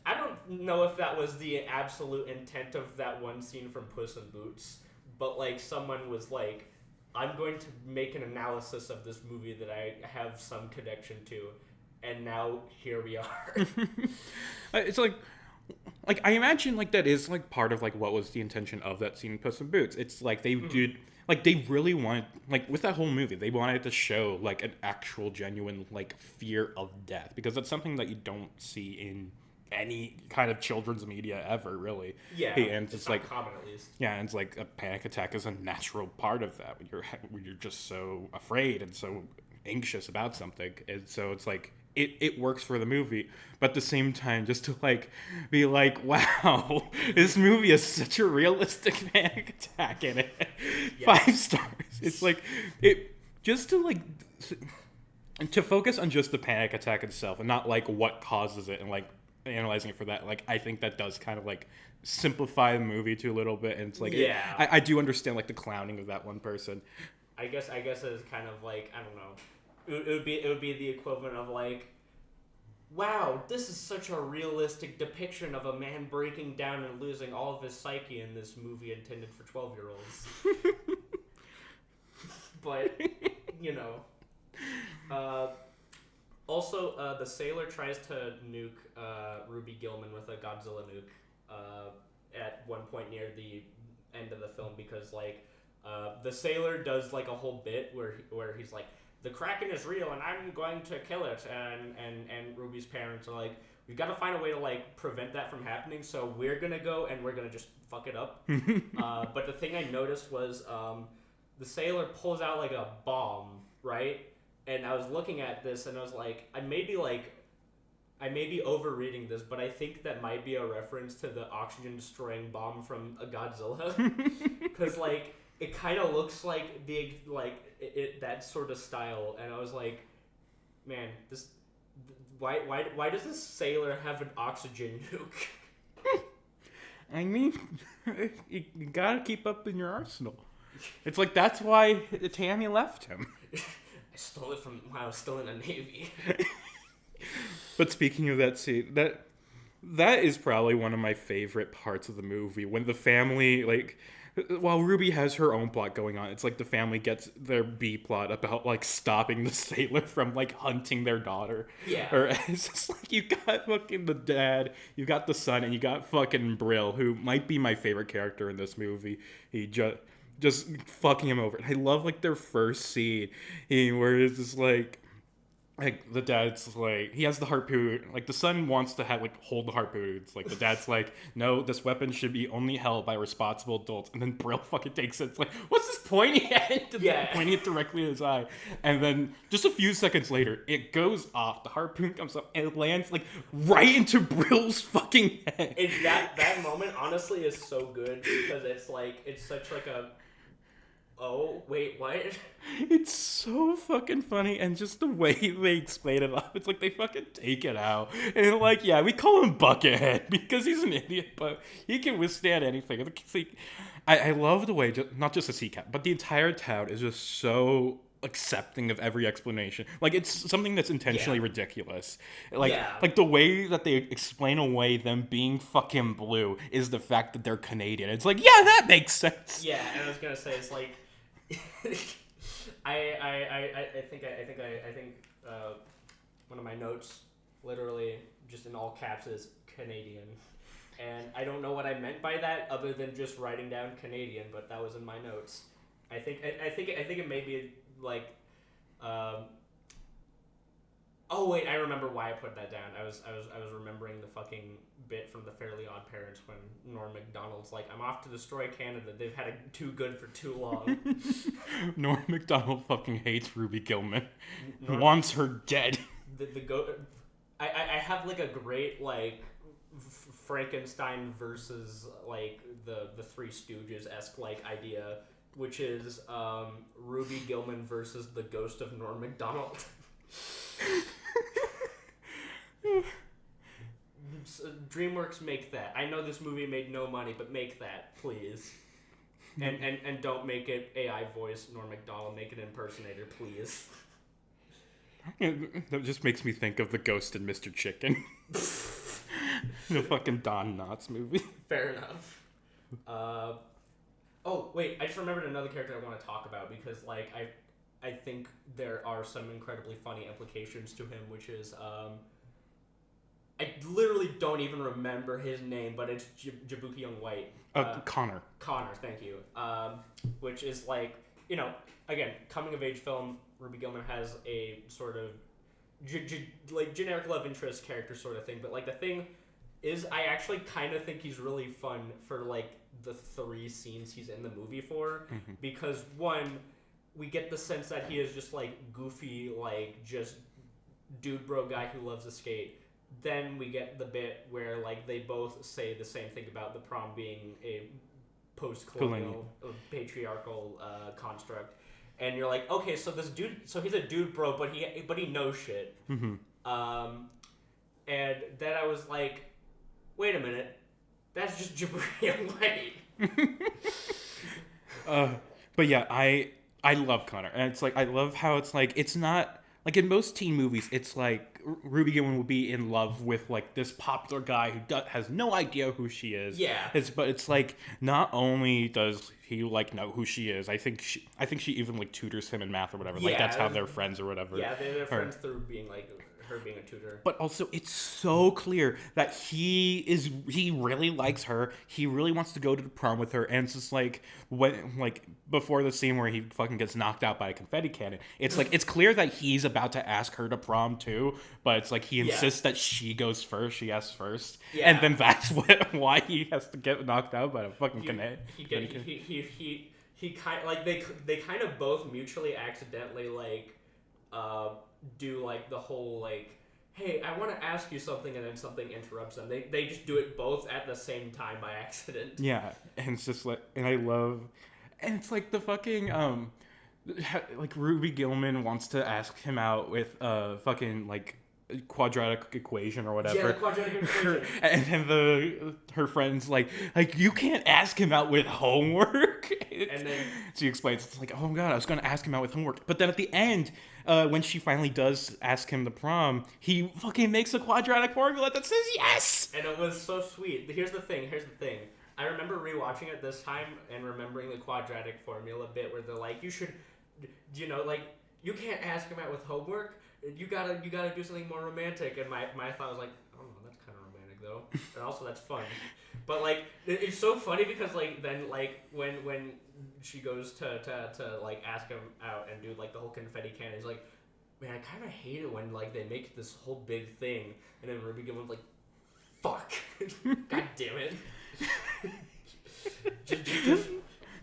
I don't know if that was the absolute intent of that one scene from Puss in Boots, but like someone was like, I'm going to make an analysis of this movie that I have some connection to, and now here we are. It's like I imagine like that is like part of like what was the intention of that scene in Puss in Boots. It's like they did like they really wanted like with that whole movie they wanted to show like an actual genuine like fear of death, because that's something that you don't see in any kind of children's media ever, really. Yeah, and it's like not common at least. Yeah, and it's like a panic attack is a natural part of that when you're just so afraid and so anxious about something, and so it's like it works for the movie, but at the same time, just to like be like, wow, this movie has such a realistic panic attack in it. Yes. 5 stars. It's like it just to like to focus on just the panic attack itself and not like what causes it and like analyzing it for that. Like I think that does kind of like simplify the movie to a little bit, and it's like I do understand like the clowning of that one person. I guess it's kind of like, I don't know. It would be the equivalent of like, wow, this is such a realistic depiction of a man breaking down and losing all of his psyche in this movie intended for 12-year-olds. But, you know. Also, the sailor tries to nuke Ruby Gillman with a Godzilla nuke at one point near the end of the film, because like the sailor does like a whole bit where he's like, the Kraken is real and I'm going to kill it, and Ruby's parents are like, we've got to find a way to like prevent that from happening, so we're gonna go and we're gonna just fuck it up. But the thing I noticed was the sailor pulls out like a bomb, right? And I was looking at this and I was like, I may be overreading this, but I think that might be a reference to the oxygen destroying bomb from a Godzilla, because like it kind of looks like that sort of style, and I was like, man, this why does this sailor have an oxygen nuke? I mean, you gotta keep up in your arsenal. It's like that's why Tammy left him. I stole it from when I was still in the Navy. But speaking of that scene, that is probably one of my favorite parts of the movie, when the family, like, while Ruby has her own plot going on, it's like the family gets their B plot about like stopping the sailor from like hunting their daughter. Yeah. Or it's just like you got fucking the dad, you got the son, and you got fucking Brill, who might be my favorite character in this movie. He just fucking him over. I love like their first scene where it's just like the dad's like, he has the harpoon, like the son wants to have like hold the harpoon. It's like the dad's like, no, this weapon should be only held by responsible adults. And then Brill fucking takes it. It's like, what's this pointing at? Pointing it directly in his eye. And then just a few seconds later, it goes off. The harpoon comes up and it lands like right into Brill's fucking head. And that moment honestly is so good, because it's like, it's such like a, oh, wait, what? It's so fucking funny, and just the way they explain it up, it's like they fucking take it out. And like, yeah, we call him Buckethead because he's an idiot, but he can withstand anything. I love the way, not just the sea cat, but the entire town is just so accepting of every explanation. Like, it's something that's intentionally ridiculous. Like the way that they explain away them being fucking blue is the fact that they're Canadian. It's like, yeah, that makes sense. Yeah, and I was gonna say, it's like, I think one of my notes, literally just in all caps, is Canadian, and I don't know what I meant by that other than just writing down Canadian, but that was in my notes. I think it may be like, Oh wait, I remember why I put that down. I was remembering the fucking bit from the Fairly Odd Parents when Norm Macdonald's like, "I'm off to destroy Canada. They've had it too good for too long." Norm Macdonald fucking hates Ruby Gillman. Wants her dead. I have like a great like Frankenstein versus like the Three Stooges-esque like idea, which is Ruby Gillman versus the ghost of Norm Macdonald. DreamWorks, make that. I know this movie made no money, but make that, please. And don't make it AI voice Norm Macdonald. Make it impersonator, please. That just makes me think of the ghost in Mr. Chicken. The fucking Don Knotts movie. Fair enough. Oh, wait, I just remembered another character I want to talk about because, like, I think there are some incredibly funny implications to him, which is, I literally don't even remember his name, but it's Jabuki Young White. Connor. Connor, thank you. Which is, like, you know, again, coming-of-age film, Ruby Gillman has a sort of, like, generic love interest character sort of thing, but, like, the thing is, I actually kind of think he's really fun for, like, the 3 scenes he's in the movie for, because, one, we get the sense that he is just, like, goofy, like, just dude bro guy who loves to skate. Then we get the bit where, like, they both say the same thing about the prom being a post-colonial, patriarchal construct. And you're like, okay, so this dude, so he's a dude bro, but he knows shit. And then I was like, wait a minute, that's just Jabuki White. But yeah, I love Connor, and it's like I love how it's like it's not like in most teen movies, it's like Ruby Gillman will be in love with like this popular guy who has no idea who she is. Yeah. But it's like not only does he like know who she is, I think she even like tutors him in math or whatever. Like that's how they're friends or whatever. Yeah, they're friends through being like her being a tutor. But also, it's so clear that he really likes her. He really wants to go to the prom with her, and it's just like when before the scene where he fucking gets knocked out by a confetti cannon. It's like it's clear that he's about to ask her to prom too, but it's like he insists that she goes first. She asks first, and then that's why he has to get knocked out by a fucking cannon. He kind of like they kind of both mutually accidentally like do like the whole like, hey, I want to ask you something, and then something interrupts them. They just do it both at the same time by accident. Yeah, and it's just like, and I love, and it's like the fucking like Ruby Gillman wants to ask him out with fucking like quadratic equation or whatever. Yeah, quadratic equation. And then her friend's like you can't ask him out with homework. And then she explains, it's like, oh my god, I was going to ask him out with homework. But then at the end, when she finally does ask him to prom, he fucking makes a quadratic formula that says yes. And it was so sweet. Here's the thing. I remember rewatching it this time and remembering the quadratic formula bit where they're like, you should, you know, like, you can't ask him out with homework. You gotta do something more romantic. And my thought was like, oh, that's kind of romantic though, and also that's fun. But like, it's so funny because like then like when she goes to like ask him out and do like the whole confetti cannon, he's like, man, I kind of hate it when like they make this whole big thing, and then Ruby Gillman's like, fuck, god damn it,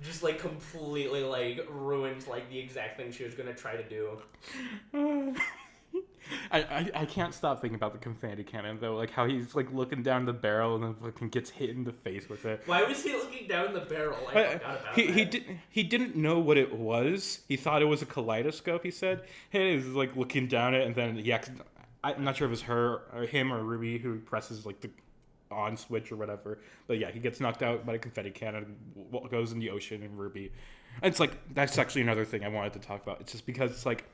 just like completely like ruins like the exact thing she was gonna try to do. I can't stop thinking about the confetti cannon though, like how he's like looking down the barrel and then fucking gets hit in the face with it. Why was he looking down the barrel? I forgot about that. He didn't know what it was. He thought it was a kaleidoscope. He said, "Hey," he's like looking down it, and then I'm not sure if it was her or him or Ruby who presses like the on switch or whatever. But yeah, he gets knocked out by a confetti cannon, goes in the ocean, and Ruby. And it's like that's actually another thing I wanted to talk about. It's just because it's like,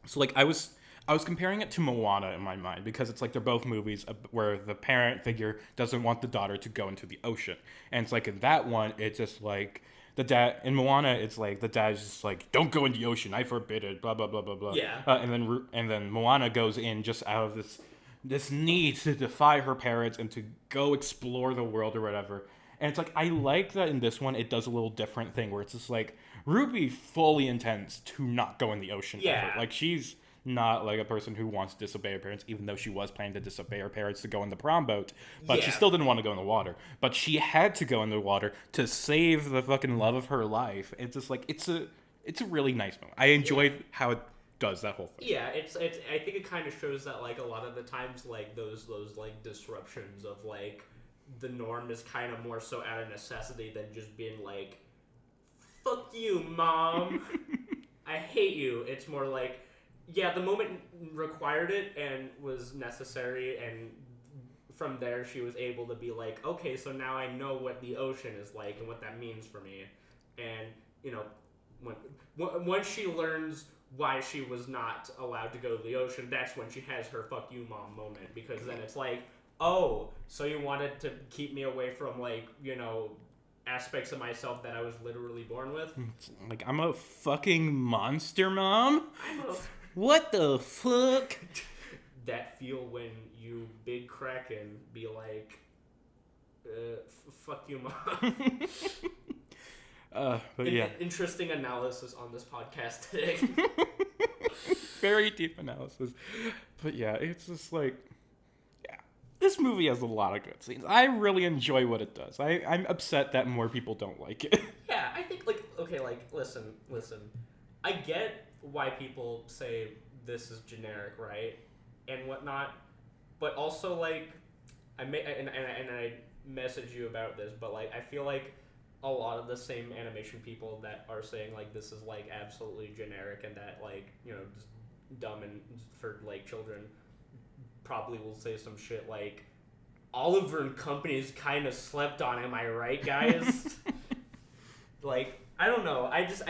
so like I was comparing it to Moana in my mind because it's like they're both movies where the parent figure doesn't want the daughter to go into the ocean. And it's like in that one, it's just like the dad, in Moana, it's like the dad's just like, don't go in the ocean, I forbid it, blah, blah, blah, blah, blah. Yeah. And then Moana goes in just out of this need to defy her parents and to go explore the world or whatever. And it's like, I like that in this one, it does a little different thing where it's just like, Ruby fully intends to not go in the ocean ever. Like, she's not like a person who wants to disobey her parents, even though she was planning to disobey her parents to go in the prom boat, but she Yeah. still didn't want to go in the water. But she had to go in the water to save the fucking love of her life. It's just like it's a really nice moment. I enjoyed how it does that whole thing. Yeah, it's I think it kind of shows that like a lot of the times like those like disruptions of like the norm is kind of more so out of necessity than just being like, fuck you, mom. I hate you. It's more like, yeah, the moment required it and was necessary, and from there she was able to be like, okay, so now I know what the ocean is like and what that means for me. And, you know, once she learns why she was not allowed to go to the ocean, that's when she has her fuck you mom moment, because then it's like, oh, so you wanted to keep me away from, like, you know, aspects of myself that I was literally born with? It's like, I'm a fucking monster, Mom? I'm a... What the fuck? That feel when you big Kraken be like, fuck you, Mom. But yeah. Interesting analysis on this podcast today. Very deep analysis. But yeah, it's just like, yeah, this movie has a lot of good scenes. I really enjoy what it does. I'm upset that more people don't like it. Yeah, I think, like, okay, like, listen. I get why people say this is generic, right? And whatnot. But also, like, I message you about this, but, like, I feel like a lot of the same animation people that are saying, like, this is, like, absolutely generic and that, like, you know, just dumb and for, like, children probably will say some shit like, Oliver and Company's kind of slept on, am I right, guys? Like, I don't know. I just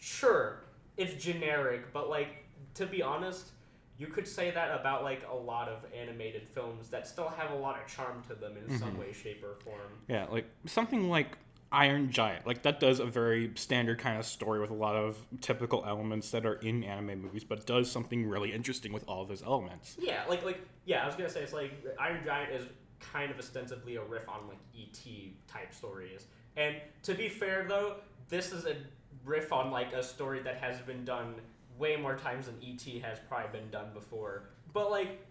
sure, it's generic, but, like, to be honest, you could say that about, like, a lot of animated films that still have a lot of charm to them in some way, shape, or form. Yeah, like, something like Iron Giant. Like, that does a very standard kind of story with a lot of typical elements that are in anime movies, but does something really interesting with all of those elements. Yeah, yeah, I was gonna say, it's like, Iron Giant is kind of ostensibly a riff on, like, E.T. type stories. And to be fair, though, this is a riff on, like, a story that has been done way more times than E.T. has probably been done before. But, like,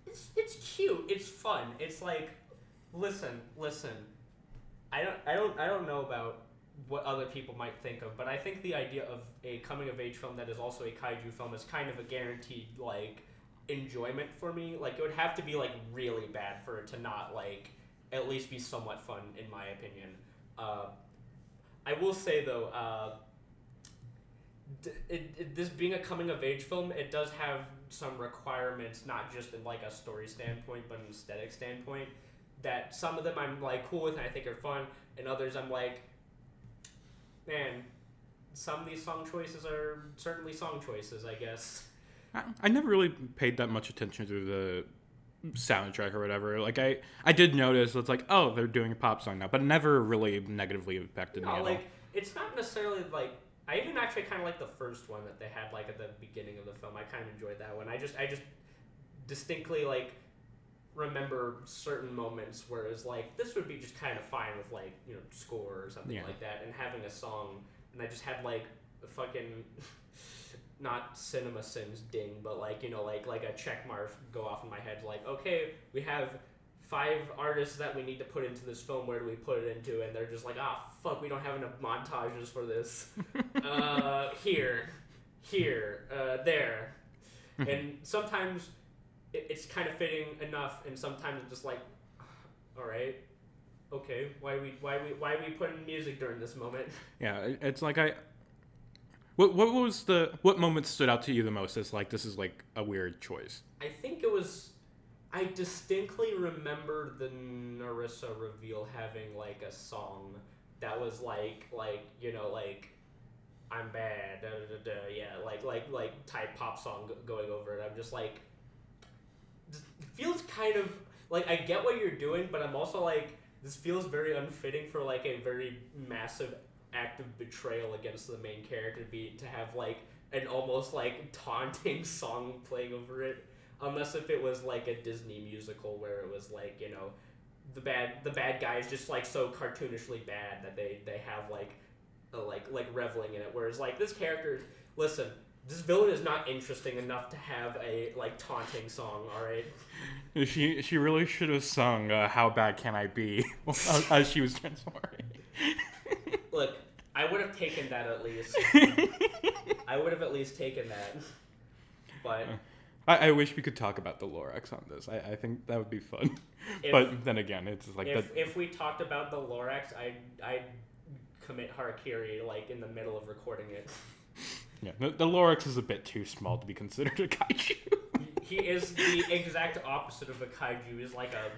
it's cute. It's fun. It's like, listen. I don't know about what other people might think of, but I think the idea of a coming-of-age film that is also a kaiju film is kind of a guaranteed, like, enjoyment for me. Like, it would have to be, like, really bad for it to not, like, at least be somewhat fun, in my opinion. I will say, though, this being a coming-of-age film, it does have some requirements, not just in, like, a story standpoint, but an aesthetic standpoint, that some of them I'm, like, cool with and I think are fun, and others I'm like, man, some of these song choices are certainly song choices, I guess. I never really paid that much attention to the soundtrack or whatever. Like, I did notice it's like, oh, they're doing a pop song now, but it never really negatively affected me at all. It's not necessarily, like, I even actually kind of like the first one that they had, like, at the beginning of the film. I kind of enjoyed that one. I just distinctly, like, remember certain moments where it's like, this would be just kind of fine with, like, you know, score or something like that, and having a song, and I just had, like, a fucking not cinema sins ding, but, like, you know, like a check mark go off in my head, like, okay, we have 5 artists that we need to put into this film, where do we put it into? And they're just like, fuck, we don't have enough montages for this. Here, there. And sometimes it's kind of fitting enough, and sometimes it's just like, all right, okay, why are we putting music during this moment? Yeah, it's like what moment stood out to you the most as, like, this is, like, a weird choice? I think I distinctly remember the Narissa reveal having, like, a song that was like, you know, like, I'm bad, da da da, yeah, like type pop song going over it. I'm just like, it feels kind of like, I get what you're doing, but I'm also like, this feels very unfitting for, like, a very massive act of betrayal against the main character to have, like, an almost, like, taunting song playing over it. Unless if it was, like, a Disney musical where it was, like, you know, the bad guy is just, like, so cartoonishly bad that they have, like, reveling in it. Whereas, like, this character, listen, This villain is not interesting enough to have a taunting song. All right. She really should have sung "How Bad Can I Be" as she was transforming. Look, I would have taken that at least. I would have at least taken that. But I wish we could talk about the Lorax on this. I think that would be fun. But then again, it's like if we talked about the Lorax, I'd commit harakiri in the middle of recording it. Yeah, the Lorax is a bit too small to be considered a kaiju. He is the exact opposite of a kaiju. He's like a...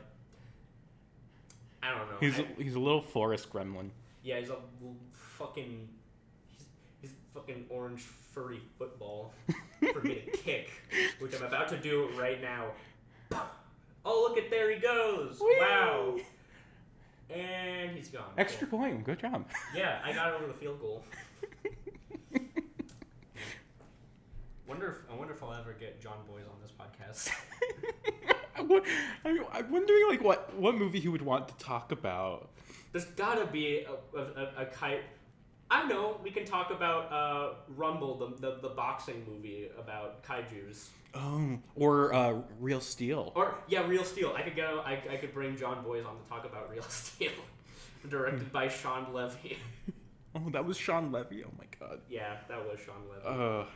I don't know. He's a little forest gremlin. Yeah, he's a fucking... He's fucking orange furry football for me to kick, which I'm about to do right now. Oh, look there he goes! Whee! Wow! And he's gone. Extra point. Good job. Yeah, I got over the field goal. I wonder if I'll ever get John Boyes on this podcast. I'm wondering what movie he would want to talk about. There's gotta be a kite. I know we can talk about Rumble, the boxing movie about kaijus. Oh, or Real Steel. Or Real Steel. I could bring John Boyes on to talk about Real Steel, directed by Sean Levy. Oh, that was Sean Levy. Oh my god. Yeah, that was Sean Levy.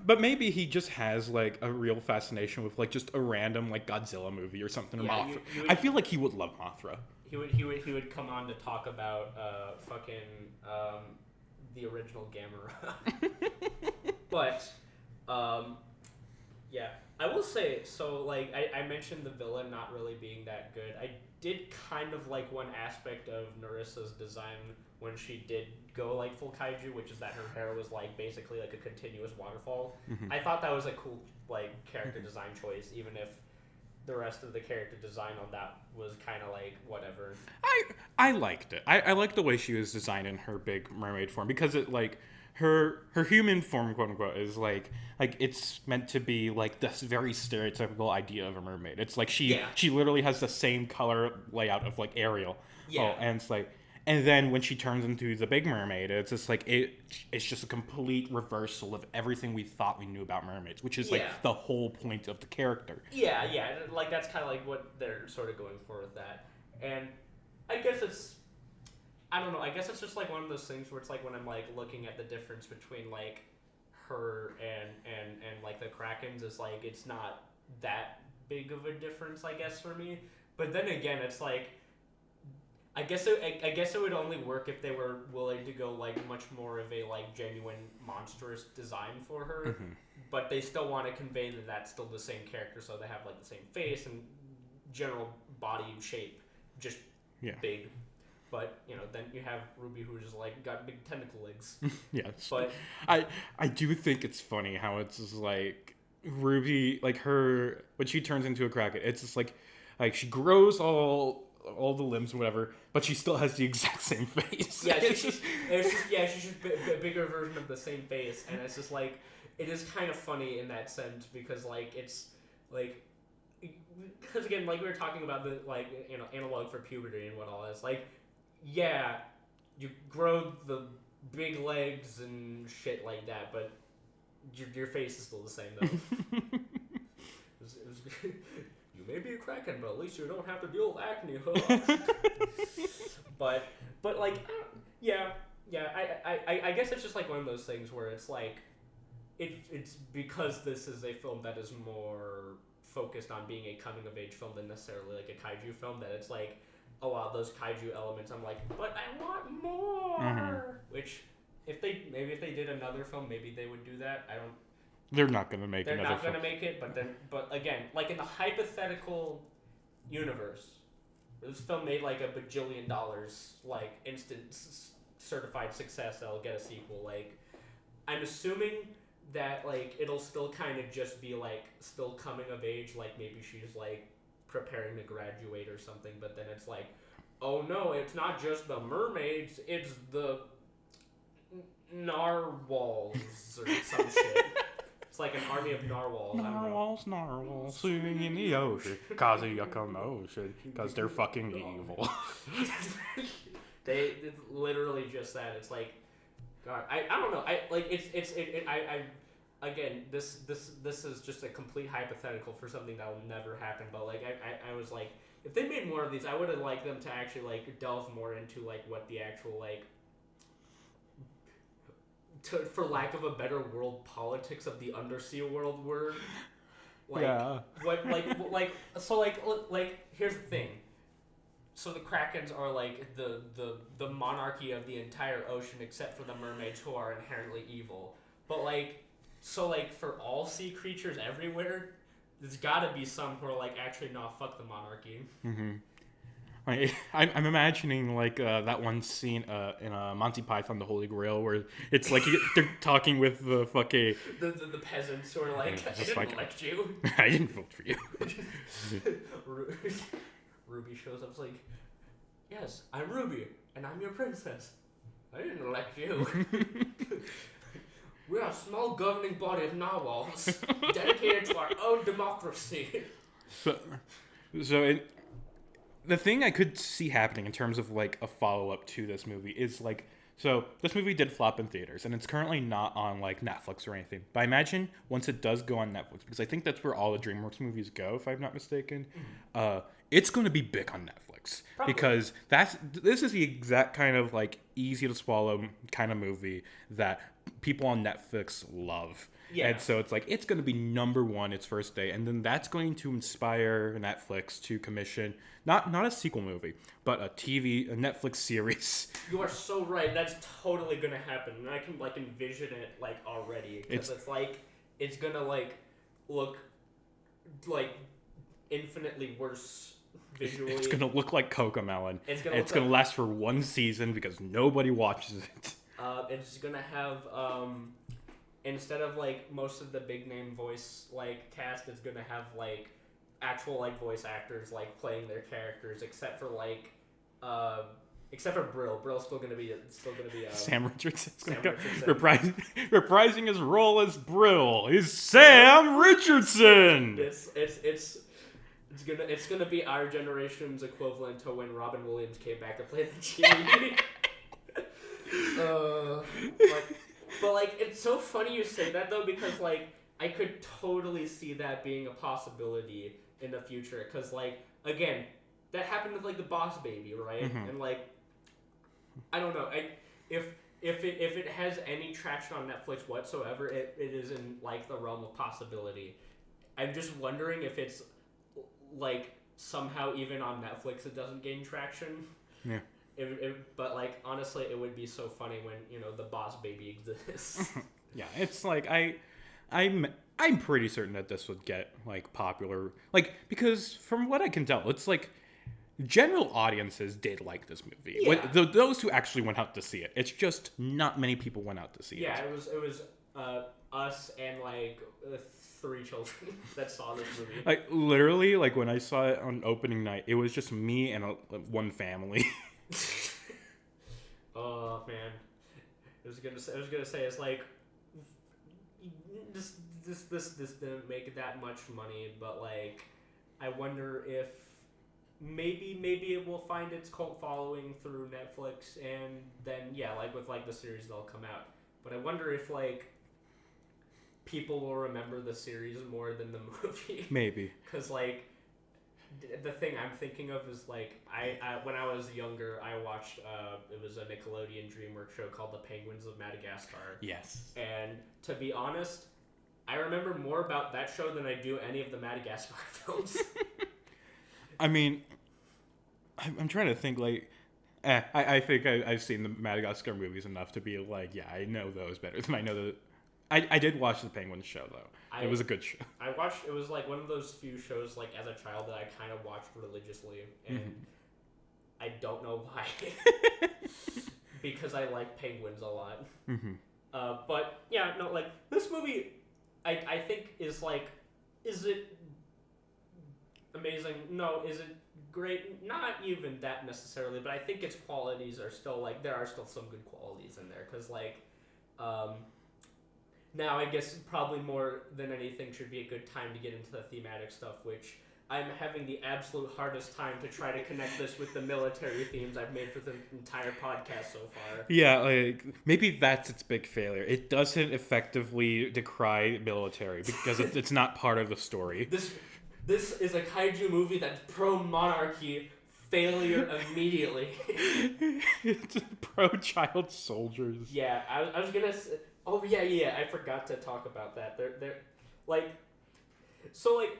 But maybe he just has a real fascination with just a random Godzilla movie or something. Yeah, or Mothra. I feel like he would love Mothra. He would come on to talk about the original Gamera. But yeah, I will say so. I mentioned the villain not really being that good. I did kind of like one aspect of Narissa's design when she did go full kaiju, which is that her hair was basically a continuous waterfall. Mm-hmm. I thought that was a cool character design choice, even if the rest of the character design on that was kind of whatever. I liked it. I liked the way she was designed in her big mermaid form, because it her human form, quote unquote, is it's meant to be this very stereotypical idea of a mermaid. It's she literally has the same color layout of Ariel. Yeah. Oh, and it's and then when she turns into the big mermaid, it's just it's just a complete reversal of everything we thought we knew about mermaids, which is the whole point of the character. Yeah, that's kind of what they're sort of going for with that. And I guess it's, I don't know, I guess it's just one of those things where it's when I'm looking at the difference between her and the Krakens, is it's not that big of a difference, I guess, for me. But then again, it's I guess it would only work if they were willing to go much more of a genuine monstrous design for her, mm-hmm. But they still want to convey that that's still the same character, so they have the same face and general body shape, just big. But then you have Ruby, who just got big tentacle legs. Yes, but I do think it's funny how it's just Ruby, her when she turns into a Kraken, it's just she grows all the limbs and whatever, but she still has the exact same face. Yeah, she's just a bigger version of the same face, and it's just it is kind of funny in that sense, because it's because again, we were talking about the analog for puberty and what all is yeah, you grow the big legs and shit like that, but your face is still the same though. You may be a Kraken, but at least you don't have to deal with acne, huh? but I guess it's just one of those things where it's it's because this is a film that is more focused on being a coming of age film than necessarily a kaiju film, that it's a lot of those kaiju elements I'm but I want more. Mm-hmm. Which if they did another film, maybe they would do that. They're not going to make another film. They're not going to make it, but again, in the hypothetical universe, this film made a bajillion dollars, instant certified success that'll get a sequel. I'm assuming that it'll still kind of just be still coming of age, maybe she's preparing to graduate or something, but then it's oh no, it's not just the mermaids, it's the narwhals or some shit. It's an army of narwhals. Narwhals, swimming in the ocean. Kazuya ocean, because they're fucking evil. It's literally just that. It's God, I don't know. again, this is just a complete hypothetical for something that will never happen. But like, I was like, if they made more of these, I would have liked them to actually like delve more into like what the actual like, for lack of a better world, politics of the undersea world were. Like, yeah. What so here's the thing. So the Krakens are like the monarchy of the entire ocean except for the mermaids, who are inherently evil. But like, so like for all sea creatures everywhere, there's gotta be some who are like, actually, no, fuck the monarchy. Mm-hmm. I'm imagining like that one scene in Monty Python, The Holy Grail, where it's like they're talking with the fucking the peasants who are like, I didn't elect you. I didn't vote for you. Ruby shows up, like, yes, I'm Ruby, and I'm your princess. I didn't elect you. We're a small governing body of narwhals, dedicated to our own democracy. So the thing I could see happening in terms of like a follow-up to this movie is like, so this movie did flop in theaters, and it's currently not on like Netflix or anything. But I imagine once it does go on Netflix, because I think that's where all the DreamWorks movies go, if I'm not mistaken, it's going to be big on Netflix. Probably. Because this is the exact kind of like easy to swallow kind of movie that people on Netflix love. Yeah. And so it's like, it's going to be number one its first day, and then that's going to inspire Netflix to commission not a sequel movie, but a Netflix series. You are so right. That's totally going to happen, and I can like envision it like already, because it's like, it's going to like look like infinitely worse visually. It's going to look like Cocomelon. It's going to last for one season because nobody watches it. It's going to have instead of like most of the big name voice like cast, it's gonna have like actual like voice actors like playing their characters, except for Brill. Brill's still gonna be Sam Richardson. Reprising his role as Brill is Sam Richardson. It's gonna be our generation's equivalent to when Robin Williams came back to play the genie. But like, it's so funny you say that though, because like, I could totally see that being a possibility in the future. Because like, again, that happened with like the Boss Baby, right? Mm-hmm. And like, I don't know. If it has any traction on Netflix whatsoever, it is in like the realm of possibility. I'm just wondering if it's like somehow even on Netflix it doesn't gain traction. Yeah. But like, honestly, it would be so funny when, you know, the Boss Baby exists. Yeah, it's like I'm pretty certain that this would get like popular, like, because from what I can tell, it's like general audiences did like this movie. Yeah. Those who actually went out to see it. It's just not many people went out to see it. Yeah, it was us and like 3 children that saw this movie. Like literally, like when I saw it on opening night, it was just me and one family. Oh man, I was gonna say it's like this didn't make that much money, but like I wonder if maybe it will find its cult following through Netflix, and then like with like the series they'll come out. But I wonder if like people will remember the series more than the movie. Maybe. Because like the thing I'm thinking of is like I when I was younger I watched it was a Nickelodeon DreamWorks show called The Penguins of Madagascar. Yes. And to be honest, I remember more about that show than I do any of the Madagascar films. I mean, I'm trying to think like I think I've seen the Madagascar movies enough to be like, yeah, I know those better than I know the. I did watch the Penguins show though. It was a good show. It was like one of those few shows like as a child that I kind of watched religiously, and I don't know why. Because I like penguins a lot. Mm-hmm. But yeah, no, like this movie, I think is like, is it amazing? No. Is it great? Not even that necessarily, but I think its qualities are still like, there are still some good qualities in there, because like, now I guess probably more than anything should be a good time to get into the thematic stuff, which I'm having the absolute hardest time to try to connect this with the military themes I've made for the entire podcast so far. Yeah, like maybe that's its big failure. It doesn't effectively decry military because it's not part of the story. This is a kaiju movie that's pro-monarchy, failure immediately. It's pro-child soldiers. Yeah, I was gonna say... Oh, yeah, I forgot to talk about that. They're like... So, like,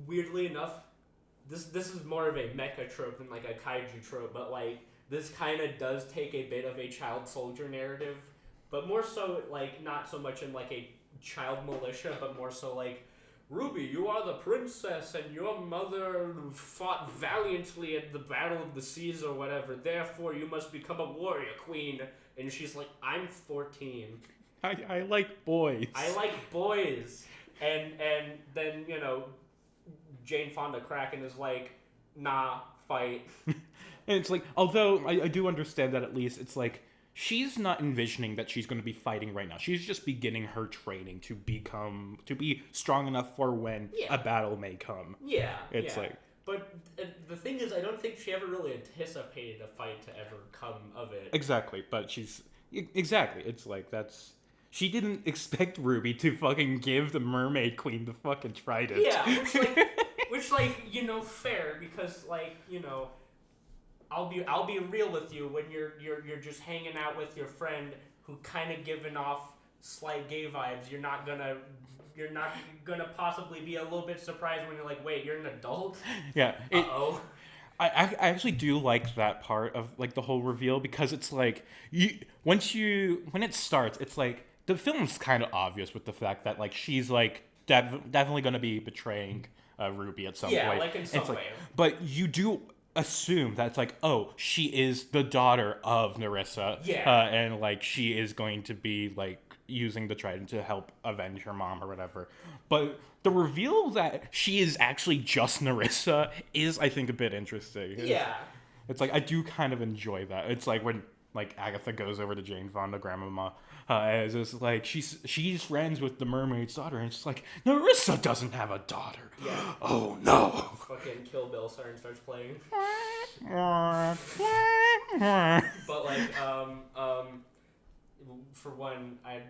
weirdly enough, this is more of a mecha trope than, like, a kaiju trope, but, like, this kind of does take a bit of a child soldier narrative, but more so, like, not so much in, like, a child militia, but more so, like, Ruby, you are the princess, and your mother fought valiantly at the Battle of the Seas or whatever. Therefore, you must become a warrior queen. And she's like, I'm 14. I like boys. I like boys. And then, you know, Jane Fonda Kraken is like, nah, fight. And it's like, although I do understand that at least, it's like, she's not envisioning that she's going to be fighting right now. She's just beginning her training to be strong enough for when a battle may come. Yeah. It's like... But the thing is, I don't think she ever really anticipated a fight to ever come of it. Exactly, but exactly. It's like, she didn't expect Ruby to fucking give the Mermaid Queen the fucking trident. Yeah, which, you know, fair, because, like, you know... I'll be real with you when you're just hanging out with your friend who kind of giving off slight gay vibes. You're not gonna possibly be a little bit surprised when you're like, wait, you're an adult? Yeah. Uh-oh. I actually do like that part of like the whole reveal because it's like when it starts, it's like the film's kind of obvious with the fact that like she's like definitely gonna be betraying Ruby at some point. Yeah, like in some way. But you do assume that it's like, oh, she is the daughter of Nerissa, and like she is going to be like using the trident to help avenge her mom or whatever. But the reveal that she is actually just Nerissa is, I think, a bit interesting. Yeah, it's like I do kind of enjoy that. It's like when like Agatha goes over to Jane Fonda, grandmama, and it's just like she's friends with the mermaid's daughter, and it's like Nerissa doesn't have a daughter. Yeah. Oh no. Fucking Kill Bill siren starts playing. But like for one, I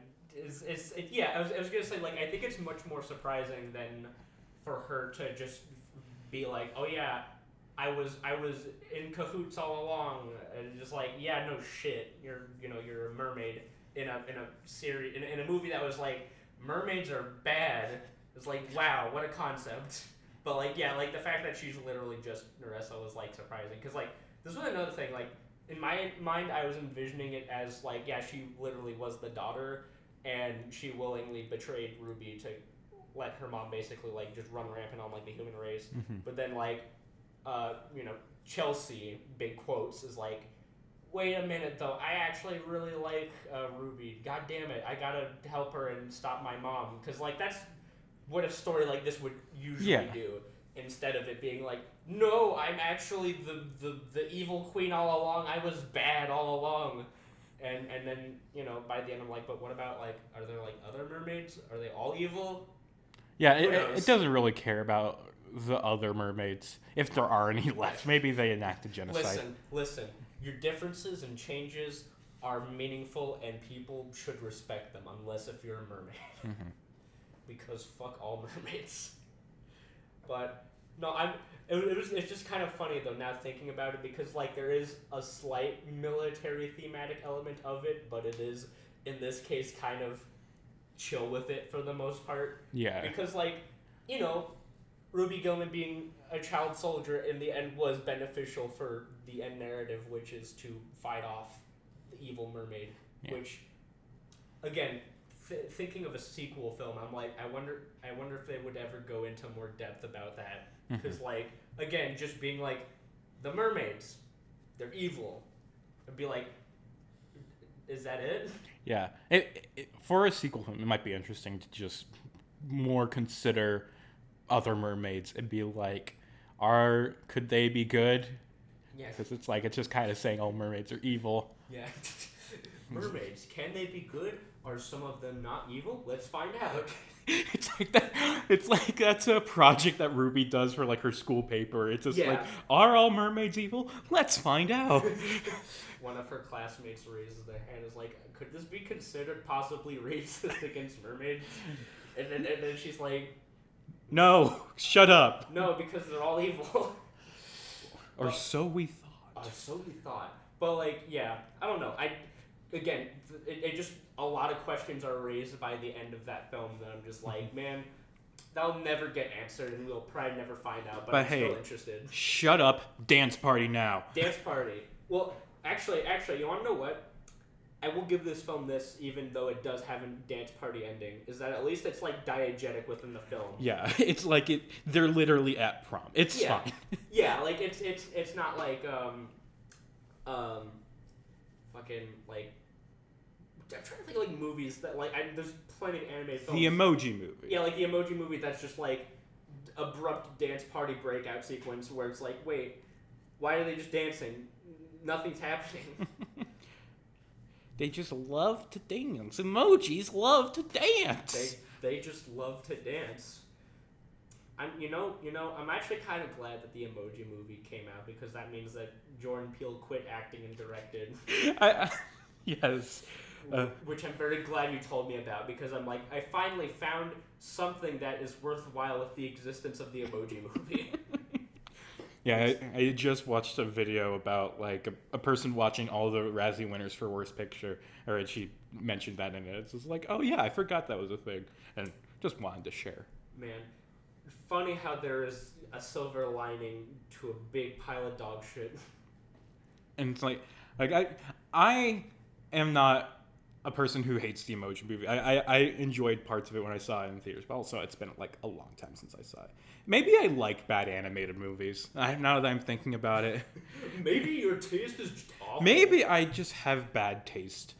was gonna say, like, I think it's much more surprising than for her to just be like, oh yeah, I was in cahoots all along, and just like, yeah, no shit, you're a mermaid in a series in a movie that was like, mermaids are bad. It's like, wow, what a concept. But like, yeah, like the fact that she's literally just Nerissa was like surprising, because like this was another thing. Like in my mind, I was envisioning it as like, yeah, she literally was the daughter, and she willingly betrayed Ruby to let her mom basically like just run rampant on like the human race. Mm-hmm. But then like, Chelsea, big quotes, is like, wait a minute though, I actually really like Ruby. God damn it, I gotta help her and stop my mom, because like that's what a story like this would usually do, instead of it being like, no, I'm actually the evil queen all along, I was bad all along. And then, by the end I'm like, but what about, like, are there, like, other mermaids? Are they all evil? Yeah, it doesn't really care about the other mermaids, if there are any left. Maybe they enacted genocide. Listen, your differences and changes are meaningful, and people should respect them, unless if you're a mermaid. Mm-hmm. Because fuck all mermaids. But no, it's just kind of funny though now thinking about it, because like there is a slight military thematic element of it, but it is in this case kind of chill with it for the most part. Yeah. Because like, Ruby Gillman being a child soldier in the end was beneficial for the end narrative, which is to fight off the evil mermaid. Yeah. Which, again, thinking of a sequel film, I'm like, I wonder if they would ever go into more depth about that, because like, again, just being like, the mermaids, they're evil, I'd be like, is that it? Yeah, for a sequel film, it might be interesting to just more consider other mermaids and be like, could they be good? Yeah, because it's just kind of saying, oh, mermaids are evil. Yeah. Mermaids, can they be good? Are some of them not evil? Let's find out. It's like that. It's like that's a project that Ruby does for like her school paper. It's just like, are all mermaids evil? Let's find out. One of her classmates raises their hand, is like, could this be considered possibly racist against mermaids? And then she's like, no, shut up. no, because they're all evil. Or so we thought. So we thought. But like, yeah, I don't know. It just, a lot of questions are raised by the end of that film that I'm just like, man, that'll never get answered, and we'll probably never find out. But I'm still interested. Shut up! Dance party now. Dance party. Well, actually, you want to know what? I will give this film this, even though it does have a dance party ending, is that at least it's like diegetic within the film. Yeah, it's like they're literally at prom. It's fine. Yeah, like it's not like fucking like, I'm trying to think of like movies that like there's plenty of anime films. The Emoji Movie. Yeah, like the Emoji Movie that's just like abrupt dance party breakout sequence where it's like, wait, why are they just dancing? Nothing's happening. They just love to dance. Emojis love to dance. They just love to dance. I'm actually kind of glad that the Emoji Movie came out, because that means that Jordan Peele quit acting and directed. Yes. Which I'm very glad you told me about, because I'm like, I finally found something that is worthwhile with the existence of the Emoji Movie. Yeah, I just watched a video about like a person watching all the Razzie winners for Worst Picture, or she mentioned that in it. It's just like, oh yeah, I forgot that was a thing, and just wanted to share. Man, funny how there is a silver lining to a big pile of dog shit. And it's like I am not a person who hates the Emoji Movie. I enjoyed parts of it when I saw it in theaters, but also it's been like a long time since I saw it. Maybe I like bad animated movies. Now that I'm thinking about it. Maybe your taste is just awful. Maybe I just have bad taste.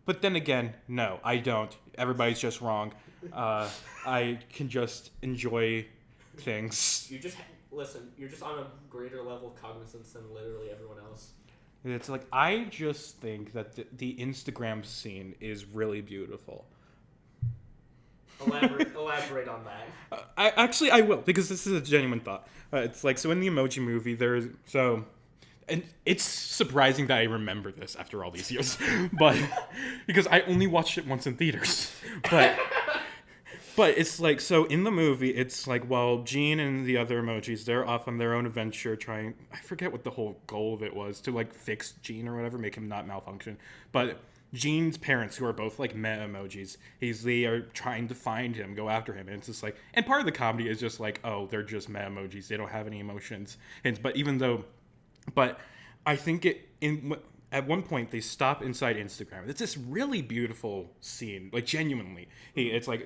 But then again, no, I don't. Everybody's just wrong. I can just enjoy things. Listen, you're just on a greater level of cognizance than literally everyone else. It's like, I just think that the Instagram scene is really beautiful. Elaborate on that. I will, because this is a genuine thought. It's like, so in the Emoji Movie, and it's surprising that I remember this after all these years, but because I only watched it once in theaters. But it's like, so in the movie, it's like, while Jean and the other emojis, they're off on their own adventure trying, I forget what the whole goal of it was, to like fix Jean or whatever, make him not malfunction. But Jean's parents, who are both like meh emojis, they are trying to find him, go after him. And it's just like, and part of the comedy is just like, oh, they're just meh emojis. They don't have any emotions. But I think at one point they stop inside Instagram. It's this really beautiful scene, like genuinely. It's like,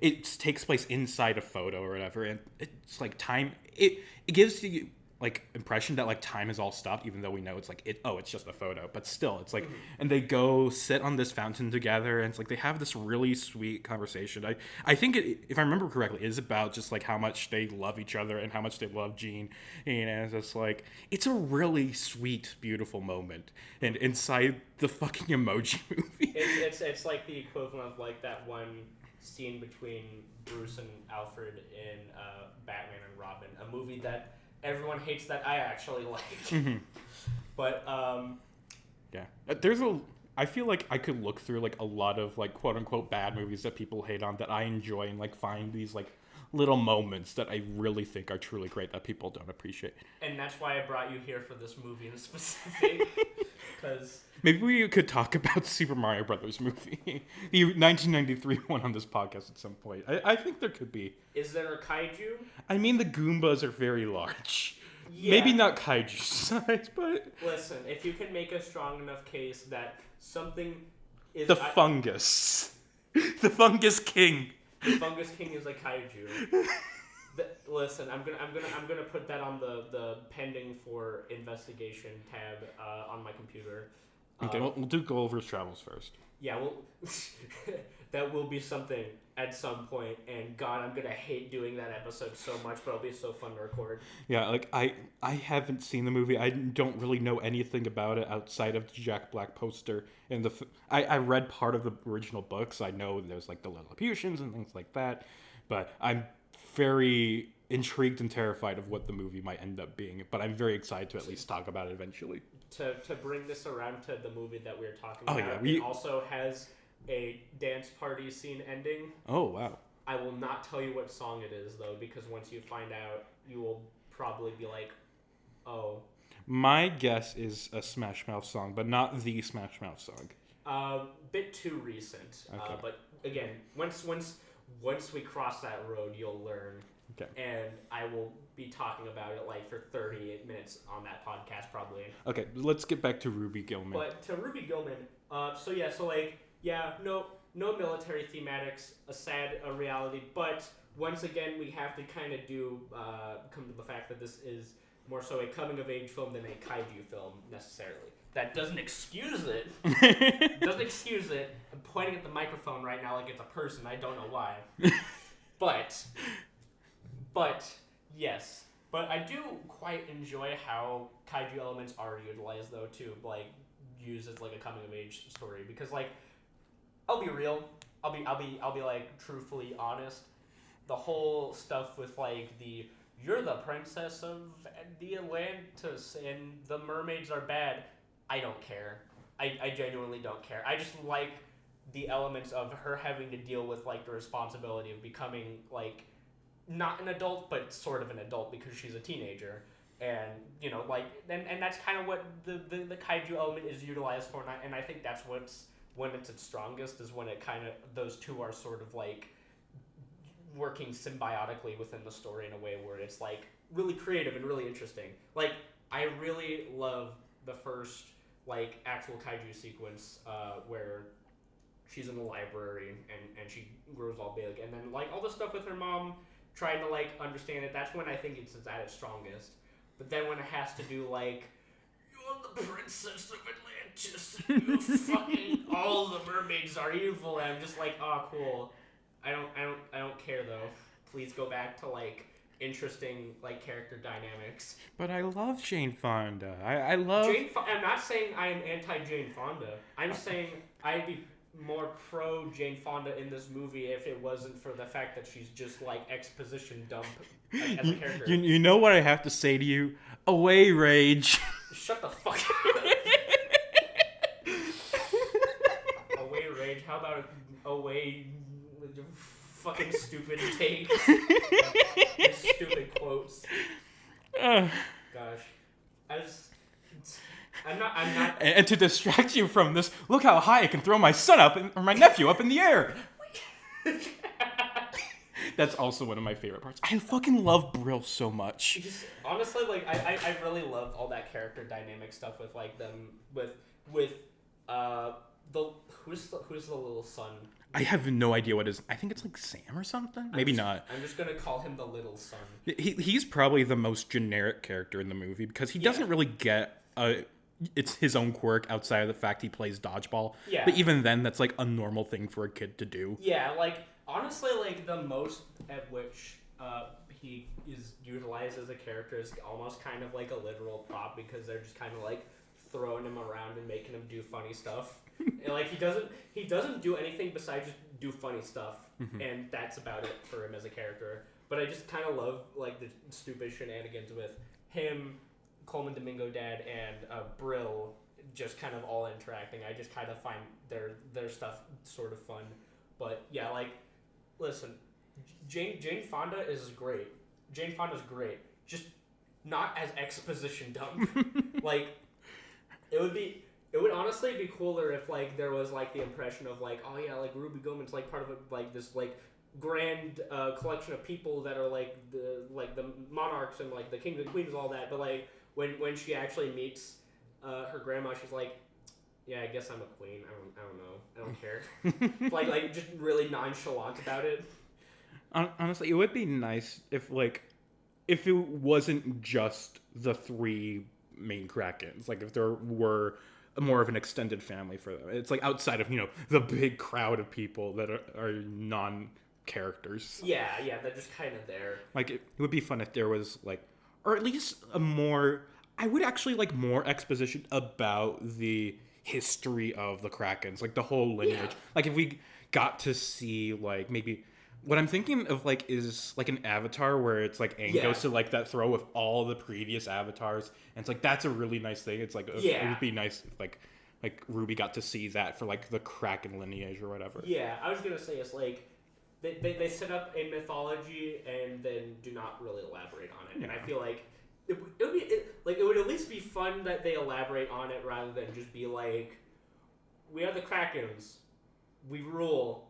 it takes place inside a photo or whatever, and it's like time. It gives you like impression that like time has all stopped, even though we know it's like it's just a photo. But still, it's like, and they go sit on this fountain together, and it's like they have this really sweet conversation. I think if I remember correctly, it is about just like how much they love each other and how much they love Jean, and it's just like, it's a really sweet, beautiful moment. And inside the fucking Emoji Movie, it's like the equivalent of like that one scene between Bruce and Alfred in Batman and Robin, a movie that everyone hates that I actually like. Mm-hmm. But yeah, I feel like I could look through like a lot of like quote unquote bad movies that people hate on that I enjoy, and like find these like little moments that I really think are truly great that people don't appreciate. And that's why I brought you here for this movie in specific, because maybe we could talk about Super Mario Brothers movie, the 1993 one, on this podcast at some point. I think there could be. Is there a kaiju? I mean, the Goombas are very large. Yeah. Maybe not kaiju size, but Listen, if you can make a strong enough case that something is the fungus, the Fungus King. The Fungus King is a kaiju. Listen, I'm gonna put that on the pending for investigation tab on my computer. Okay, we'll do Gulliver's Travels first. Yeah, well, that will be something at some point, and God, I'm gonna hate doing that episode so much, but it'll be so fun to record. Yeah, like I haven't seen the movie. I don't really know anything about it outside of the Jack Black poster. And I read part of the original books. I know there's like the Lilliputians and things like that. but I'm very intrigued and terrified of what the movie might end up being. But I'm very excited to at least talk about it eventually. To bring this around to the movie that we were talking Oh, about, yeah, it also has a dance party scene ending. Oh, wow. I will not tell you what song it is, though, because once you find out, you will probably be like, oh. My guess is a Smash Mouth song, but not the Smash Mouth song. Bit too recent. Okay. But again, once we cross that road, you'll learn. Okay. And I will be talking about it like for 38 minutes on that podcast, probably. Okay, let's get back to Ruby Gillman. But to Ruby Gillman, no military thematics, a sad reality, but once again, we have to kind of come to the fact that this is more so a coming-of-age film than a kaiju film, necessarily. That doesn't excuse it. I'm pointing at the microphone right now like it's a person. I don't know why. But, yes. But I do quite enjoy how kaiju elements are utilized, though, to, like, use as, like, a coming-of-age story. Because, like, I'll be real. I'll be like truthfully honest. The whole stuff with like you're the princess of the Atlantis and the mermaids are bad. I don't care. I genuinely don't care. I just like the elements of her having to deal with like the responsibility of becoming like not an adult but sort of an adult because she's a teenager. And and that's kind of what the kaiju element is utilized for, and I think that's when it's its strongest is when it kind of those two are sort of like working symbiotically within the story in a way where it's like really creative and really interesting. Like I really love the first like actual kaiju sequence where she's in the library and she grows all big, and then like all the stuff with her mom trying to like understand it. That's when I think it's at its strongest. But then when it has to do like you're the princess of Atlantis, you fucking all the mermaids are evil, and I'm just like, oh cool. I don't care though. Please go back to like interesting like character dynamics. But I love Jane Fonda. I love I'm not saying I am anti Jane Fonda. I'm saying I'd be more pro Jane Fonda in this movie if it wasn't for the fact that she's just like exposition dump as a character. You know what I have to say to you? Away, Rage. Shut the fuck up. Away, Rage. How about away with your fucking stupid takes? Your stupid quotes. Gosh. I'm not. And to distract you from this, look how high I can throw my son up, or my nephew up in the air. That's also one of my favorite parts. I fucking love Brill so much. Just, honestly, like I really love all that character dynamic stuff with like them with the who's the little son. I have no idea what is. I think it's like Sam or something. Maybe not. I'm just gonna call him the little son. He's probably the most generic character in the movie because he doesn't really get it's his own quirk outside of the fact he plays dodgeball. Yeah. But even then, that's like a normal thing for a kid to do. Yeah, like honestly, like the most at which he is utilized as a character is almost kind of like a literal prop because they're just kind of like throwing him around and making him do funny stuff. And like he doesn't do anything besides just do funny stuff, and that's about it for him as a character. But I just kind of love like the stupid shenanigans with him, Coleman Domingo Dad, and Brill just kind of all interacting. I just kind of find their stuff sort of fun. But yeah, like listen, Jane Fonda is great. Jane Fonda's great, just not as exposition dump. Like it would honestly be cooler if like there was like the impression of like, oh yeah, like Ruby Gillman's like part of like this like grand collection of people that are like the monarchs and like the kings and queens and all that. But like when she actually meets her grandma, she's like, yeah, I guess I'm a queen. I don't know. I don't care. like just really nonchalant about it. Honestly, it would be nice if it wasn't just the three main Krakens. Like if there were more of an extended family for them. It's like outside of the big crowd of people that are non-characters. Yeah, they're just kind of there. Like it would be fun if there was like, or at least I would actually like more exposition about the history of the Krakens, like the whole lineage. Yeah. Like if we got to see like maybe What I'm thinking of like is like an Avatar where it's like Aang goes to like that throw with all the previous avatars, and it's like that's a really nice thing. It's like it would be nice if like Ruby got to see that for like the Kraken lineage or whatever. Yeah, I was gonna say it's like they set up a mythology and then do not really elaborate on it, and I feel like it would at least be fun that they elaborate on it rather than just be like, we are the Krakens, we rule.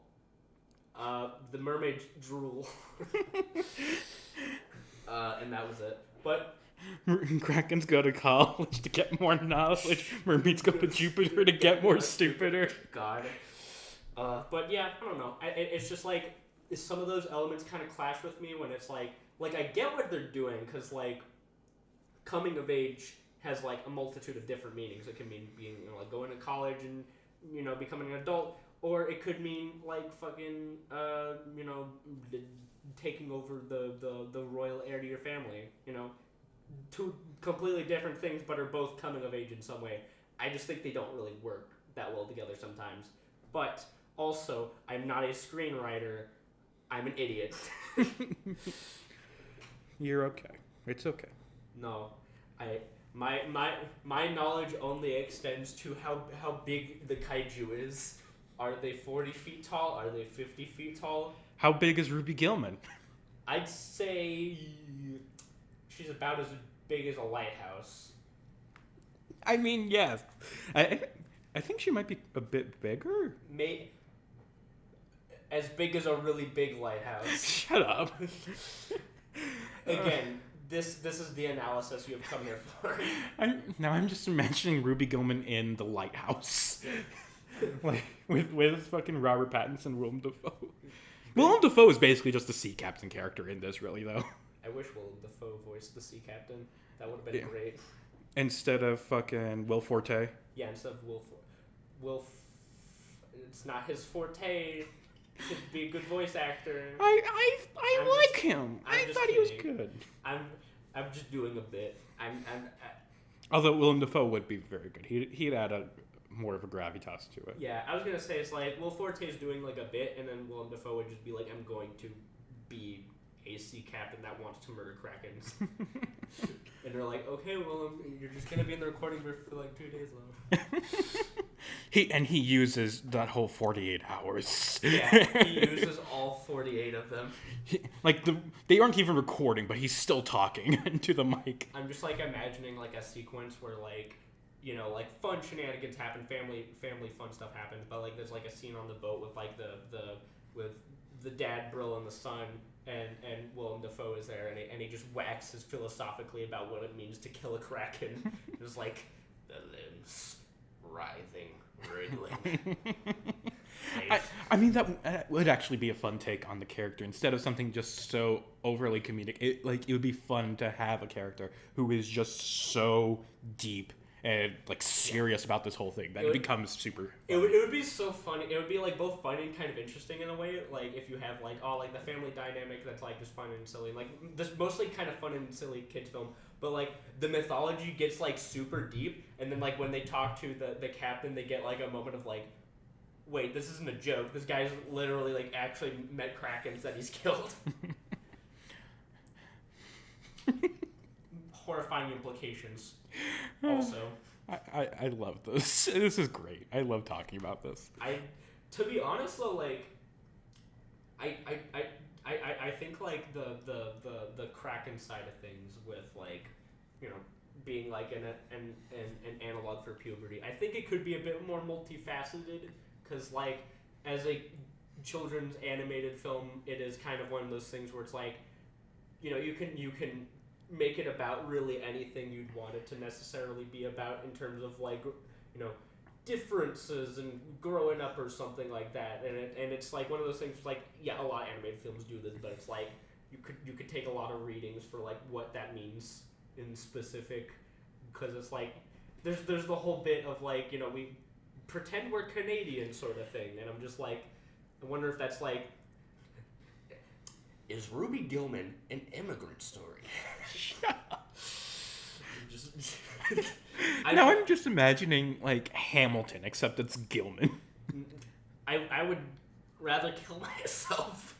The mermaids drool. And that was it. But Krakens go to college to get more knowledge. Mermaids go to Jupiter to get more stupider. God. But yeah, I don't know. It's just like some of those elements kind of clash with me when it's like I get what they're doing because like coming of age has like a multitude of different meanings. It can mean being like going to college and becoming an adult. Or it could mean like fucking taking over the royal heir to your family. Two completely different things, but are both coming of age in some way. I just think they don't really work that well together sometimes. But also, I'm not a screenwriter. I'm an idiot. You're okay. It's okay. No, my knowledge only extends to how big the kaiju is. Are they 40 feet tall? Are they 50 feet tall? How big is Ruby Gillman? I'd say she's about as big as a lighthouse. I mean, yes. I think she might be a bit bigger. As big as a really big lighthouse. Shut up. Again, this is the analysis you have come here for. I'm just imagining Ruby Gillman in the lighthouse. Like, with fucking Robert Pattinson and Willem Dafoe. Willem Dafoe is basically just the sea captain character in this, really, though. I wish Willem Dafoe voiced the sea captain. That would have been great. Instead of fucking Will Forte. Yeah, instead of it's not his forte to be a good voice actor. I like him. I thought he was good. I'm just doing a bit. Although Willem Dafoe would be very good. He'd add more of a gravitas to it. Yeah, I was gonna say it's like Will Forte's doing like a bit, and then Willem Dafoe would just be like, "I'm going to be a sea captain that wants to murder Krakens," and they're like, "Okay, Willem, you're just gonna be in the recording room for like 2 days though." He uses that whole 48 hours. Yeah, he uses all 48 of them. They aren't even recording, but he's still talking into the mic. I'm just like imagining like a sequence where like. Like fun shenanigans happen, family fun stuff happens, but like there's like a scene on the boat with like with the dad, Brill, and the son, and Willem Dafoe is there, and he just waxes philosophically about what it means to kill a Kraken. Just like the limbs writhing, wriggling. I mean that would actually be a fun take on the character instead of something just so overly comedic. It would be fun to have a character who is just so deep and like serious about this whole thing that it becomes super fun. It would be so funny. It would be like both funny and kind of interesting in a way. Like if you have like the family dynamic that's like just fun and silly. Like this mostly kind of fun and silly kids film. But like the mythology gets like super deep, and then like when they talk to the captain, they get like a moment of like, wait, this isn't a joke. This guy's literally like actually met Krakens that he's killed. Horrifying implications. Also, I love this. This is great. I love talking about this. To be honest though, like, I think like the Kraken side of things with like, being like an analog for puberty. I think it could be a bit more multifaceted because like as a children's animated film, it is kind of one of those things where it's like, you can make it about really anything you'd want it to necessarily be about in terms of like, differences and growing up or something like that. And it's like one of those things like, yeah, a lot of animated films do this, but it's like you could take a lot of readings for like what that means in specific, because it's like there's the whole bit of like, we pretend we're Canadian sort of thing, and I'm just like, I wonder if that's like, is Ruby Gillman an immigrant story? I'm just imagining like Hamilton, except it's Gillman. I would rather kill myself.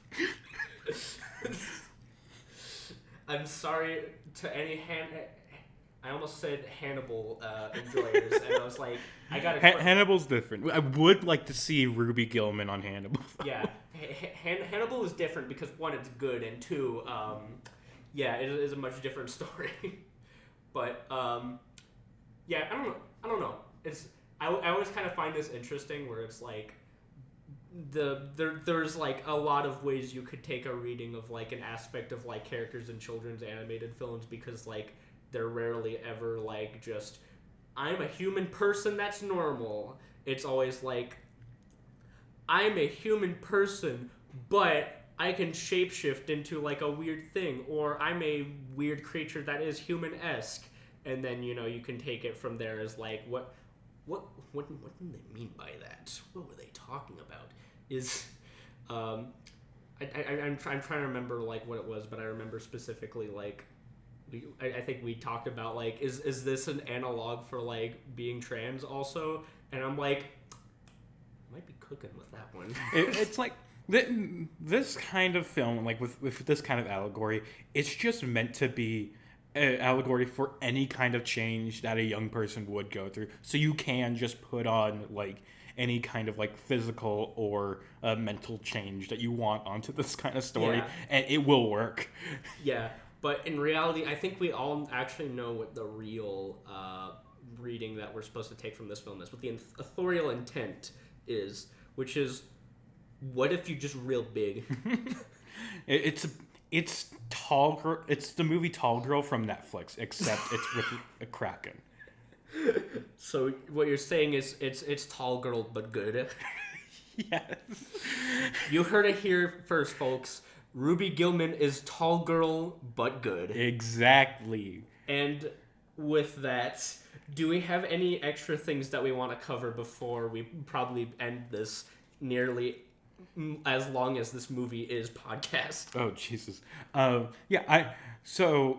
I'm sorry to any I almost said Hannibal enjoyers, and I was like, I gotta. Hannibal's different. I would like to see Ruby Gillman on Hannibal. Yeah, Hannibal is different because one, it's good, and two, yeah, it is a much different story. But yeah, I don't know. I always kind of find this interesting, where it's like there's like a lot of ways you could take a reading of like an aspect of like characters in children's animated films, because like they're rarely ever like just I'm a human person that's normal. It's always like I'm a human person, but I can shapeshift into like a weird thing, or I'm a weird creature that is human-esque, and then you can take it from there as like what did they mean by that? What were they talking about? I'm trying to remember like what it was, but I remember specifically like I think we talked about like is this an analog for like being trans also? And I'm like, might be cooking with that one. It's like this kind of film, like with this kind of allegory, it's just meant to be an allegory for any kind of change that a young person would go through. So you can just put on like any kind of like physical or mental change that you want onto this kind of story, and it will work. Yeah, but in reality, I think we all actually know what the real reading that we're supposed to take from this film is, what the authorial intent is, which is, what if you just real big? It's Tall. It's the movie Tall Girl from Netflix, except it's with a Kraken. So what you're saying is it's Tall Girl but good. Yes. You heard it here first, folks. Ruby Gillman is Tall Girl but good. Exactly. And with that, do we have any extra things that we want to cover before we probably end this nearly as long as this movie is podcast? Oh, Jesus. So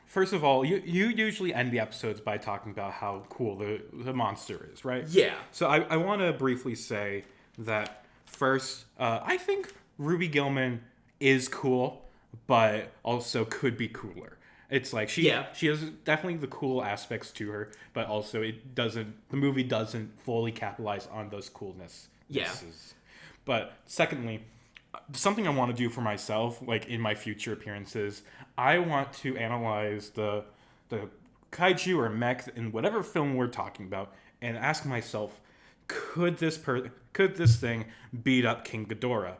first of all, you usually end the episodes by talking about how cool the monster is, right? Yeah. So I want to briefly say that first, I think Ruby Gillman is cool, but also could be cooler. It's like she has definitely the cool aspects to her, but also the movie doesn't fully capitalize on those coolness. Yeah. But secondly, something I want to do for myself, like in my future appearances, I want to analyze the kaiju or mech in whatever film we're talking about, and ask myself, could this thing beat up King Ghidorah?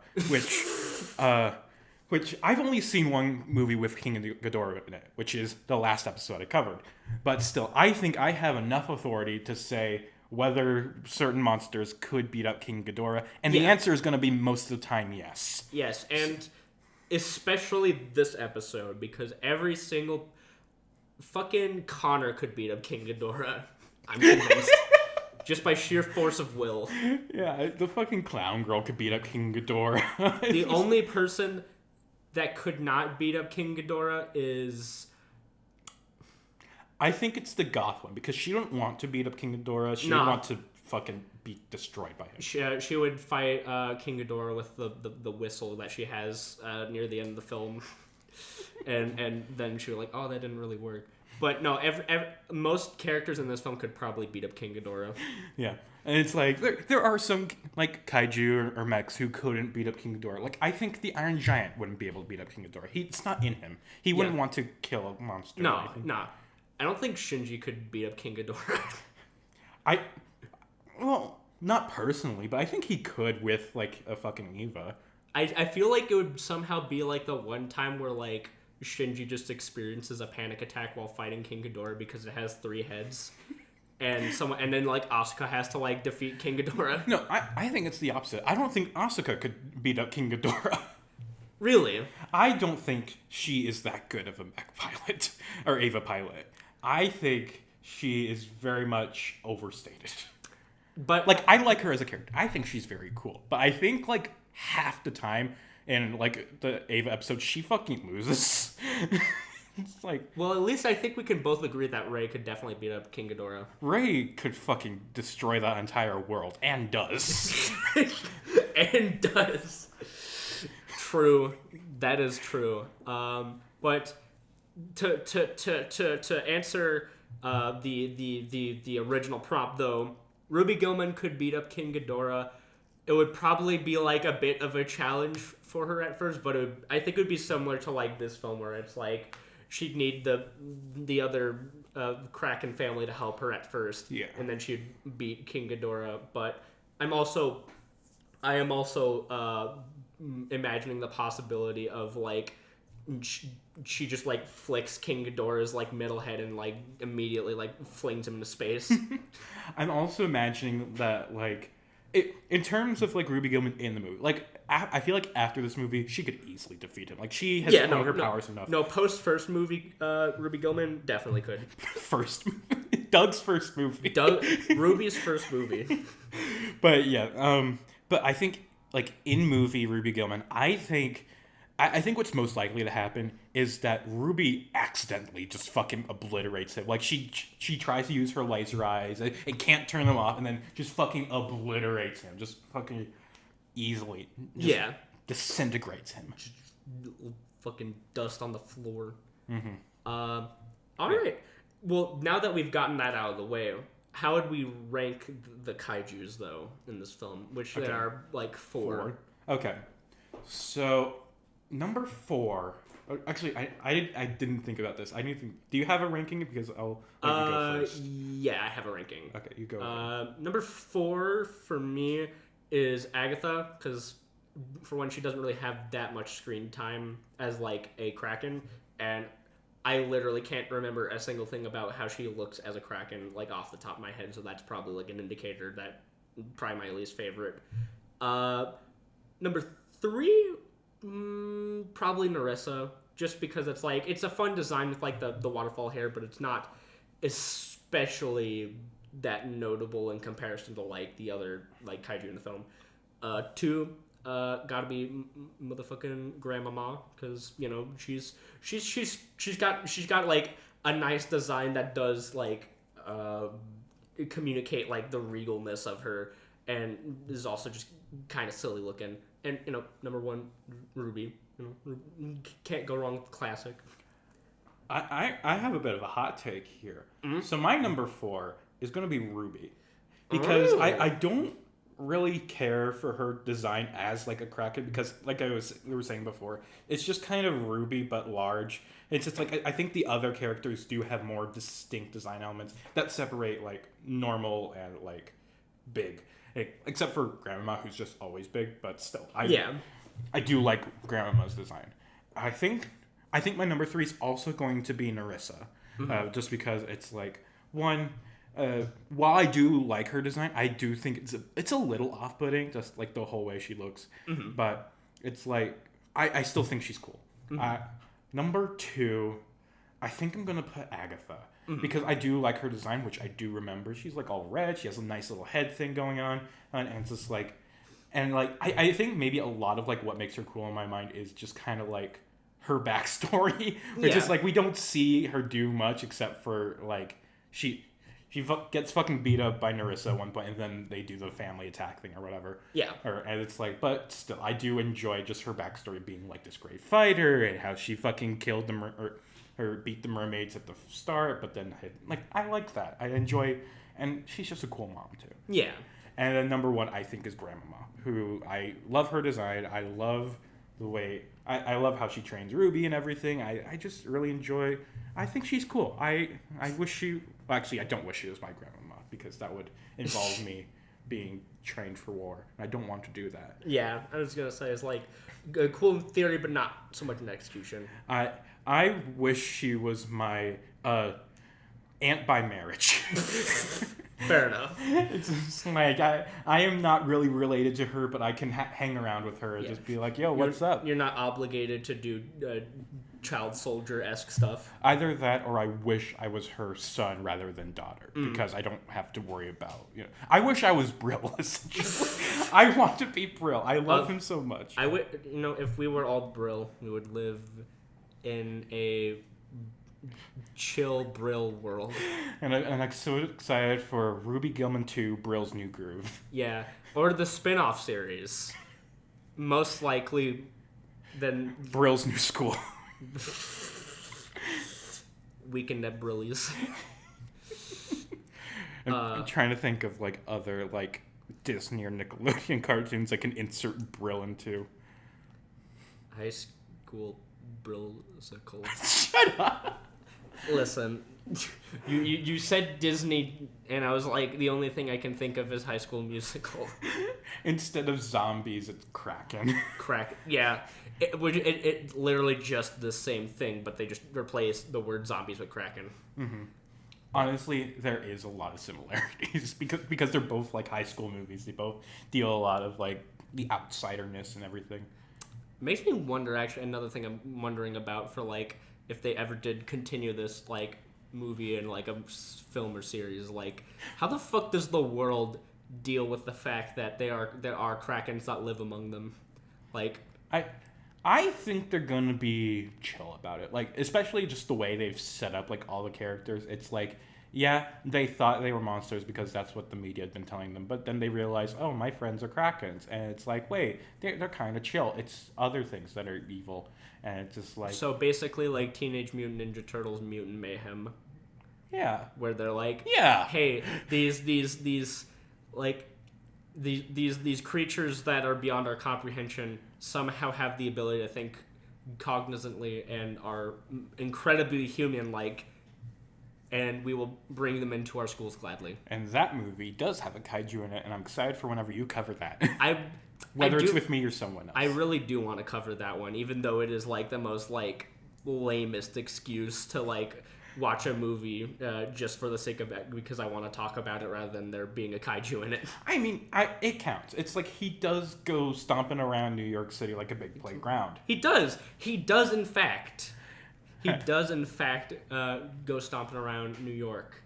Which I've only seen one movie with King Ghidorah in it, which is the last episode I covered. But still, I think I have enough authority to say whether certain monsters could beat up King Ghidorah, and the answer is going to be most of the time yes. Yes, and especially this episode, because every single fucking Connor could beat up King Ghidorah. I'm convinced. Just by sheer force of will. Yeah, the fucking clown girl could beat up King Ghidorah. The only person that could not beat up King Ghidorah is... I think it's the goth one, because she don't want to beat up King Ghidorah. She would want to fucking be destroyed by him. She would fight King Ghidorah with the whistle that she has near the end of the film. and then she was like, oh, that didn't really work. But no, most characters in this film could probably beat up King Ghidorah. Yeah. And it's like, there are some like kaiju or mechs who couldn't beat up King Ghidorah. Like, I think the Iron Giant wouldn't be able to beat up King Ghidorah. It's not in him. He wouldn't want to kill a monster. No. I don't think Shinji could beat up King Ghidorah. Well, not personally, but I think he could with, like, a fucking Eva. I feel like it would somehow be like the one time where, like, Shinji just experiences a panic attack while fighting King Ghidorah because it has 3 heads. And then, like, Asuka has to, like, defeat King Ghidorah. No, I think it's the opposite. I don't think Asuka could beat up King Ghidorah. Really? I don't think she is that good of a mech pilot. Or Eva pilot. I think she is very much overstated. But like, I like her as a character. I think she's very cool. But I think, like, half the time in, like, the Ava episode, she fucking loses. It's like... Well, at least I think we can both agree that Rey could definitely beat up King Ghidorah. Rey could fucking destroy that entire world. And does. And does. True. That is true. But to answer the original prompt though, Ruby Gillman could beat up King Ghidorah. It would probably be like a bit of a challenge for her at first, but I think it would be similar to like this film where it's like she'd need the other Kraken family to help her at first, and then she'd beat King Ghidorah. But I am also imagining the possibility of like she just like flicks King Ghidorah's like middle head and like immediately like flings him into space. I'm also imagining that like in terms of like Ruby Gillman in the movie, like I feel like after this movie she could easily defeat him. Like she has honed her powers enough. No, post first movie, Ruby Gillman definitely could. Doug's first movie. Ruby's first movie. But yeah, but I think like in movie Ruby Gillman, I think what's most likely to happen is that Ruby accidentally just fucking obliterates him. Like she tries to use her laser eyes and can't turn them off, and then just fucking obliterates him, just fucking easily. Just disintegrates him. Just fucking dust on the floor. Mm-hmm. All right. Well, now that we've gotten that out of the way, how would we rank the kaijus though in this film? Which there are like four. Okay. So. Number 4. Actually, I didn't think about this. Do you have a ranking? Because I'll let you go first. Yeah, I have a ranking. Okay, you go. Number 4 for me is Agatha, because for one, she doesn't really have that much screen time as like a Kraken, and I literally can't remember a single thing about how she looks as a Kraken like off the top of my head. So that's probably like an indicator that probably my least favorite. Number 3. Probably Narissa, just because it's like it's a fun design with like the waterfall hair, but it's not especially that notable in comparison to like the other like kaiju in the film. 2, gotta be motherfucking Grandmama, because you know she's got like a nice design that does like communicate like the regalness of her, and is also just kind of silly looking. And, you know, number 1, Ruby. You know, can't go wrong with classic. I have a bit of a hot take here. Mm-hmm. So my number 4 is going to be Ruby. Because I don't really care for her design as, like, a Kraken. Because, like we were saying before, it's just kind of Ruby but large. It's just, like, I think the other characters do have more distinct design elements that separate, like, normal and, like, big. Except for Grandmama, who's just always big, but still, I do like Grandmama's design. I think my number 3 is also going to be Narissa, just because it's like one. While I do like her design, I do think it's a little off-putting, just like the whole way she looks. Mm-hmm. But it's like I still think she's cool. Mm-hmm. Number 2, I think I'm gonna put Agatha. Mm-hmm. Because I do like her design, which I do remember. She's like all red. She has a nice little head thing going on, and it's just like, and like I think maybe a lot of like what makes her cool in my mind is just kind of like her backstory, which is like we don't see her do much except for like she gets fucking beat up by Narissa at one point, and then they do the family attack thing or whatever. Yeah. And it's like, but still, I do enjoy just her backstory being like this great fighter and how she fucking killed or beat the mermaids at the start, but then like I like that. I enjoy, and she's just a cool mom too. Yeah. And then number 1 I think is Grandmama, who I love her design. I love the way I love how she trains Ruby and everything. I just really enjoy. I think she's cool. I wish she. Well, actually, I don't wish she was my Grandmama, because that would involve me being trained for war. I don't want to do that. Yeah, I was gonna say it's like cool in theory, but not so much in execution. I wish she was my aunt by marriage. Fair enough. It's just like I am not really related to her, but I can hang around with her and just be like, "Yo, what's up?" You're not obligated to do child soldier-esque stuff. Either that, or I wish I was her son rather than daughter, because I don't have to worry about. I wish I was Brill. Essentially, I want to be Brill. I love him so much. I would, if we were all Brill, we would live in a chill Brill world. And I'm so excited for Ruby Gillman 2, Brill's New Groove. Yeah, or the spin-off series. Most likely Then Brill's new school. Weekend at Brillies. I'm trying to think of like other like Disney or Nickelodeon cartoons I can insert Brill into. High School Brillical. Shut up. Listen, you said Disney, and I was like, the only thing I can think of is High School Musical. Instead of zombies, it's Kraken. Yeah. It literally just the same thing, but they just replaced the word zombies with Kraken. Mm-hmm. Honestly, there is a lot of similarities because they're both like high school movies. They both deal a lot of like the outsiderness and everything. Makes me wonder, actually, another thing I'm wondering about for like if they ever did continue this like movie in like a film or series, like how the fuck does the world deal with the fact that there are Krakens that live among them? Like I think they're gonna be chill about it, like especially just the way they've set up like all the characters. It's like, yeah, they thought they were monsters because that's what the media had been telling them, but then they realize, oh, my friends are Krakens, and it's like, wait, they're kind of chill. It's other things that are evil, and it's just like, so basically like Teenage Mutant Ninja Turtles Mutant Mayhem. Yeah, where they're like, yeah, hey, these creatures that are beyond our comprehension somehow have the ability to think cognizantly and are incredibly human-like, and we will bring them into our schools gladly. And that movie does have a kaiju in it, and I'm excited for whenever you cover that. Whether it's with me or someone else. I really do want to cover that one, even though it is like the most like lamest excuse to like watch a movie just for the sake of it, because I want to talk about it rather than there being a kaiju in it. I mean, it counts. It's like he does go stomping around New York City like a big playground. He does in fact. Go stomping around New York.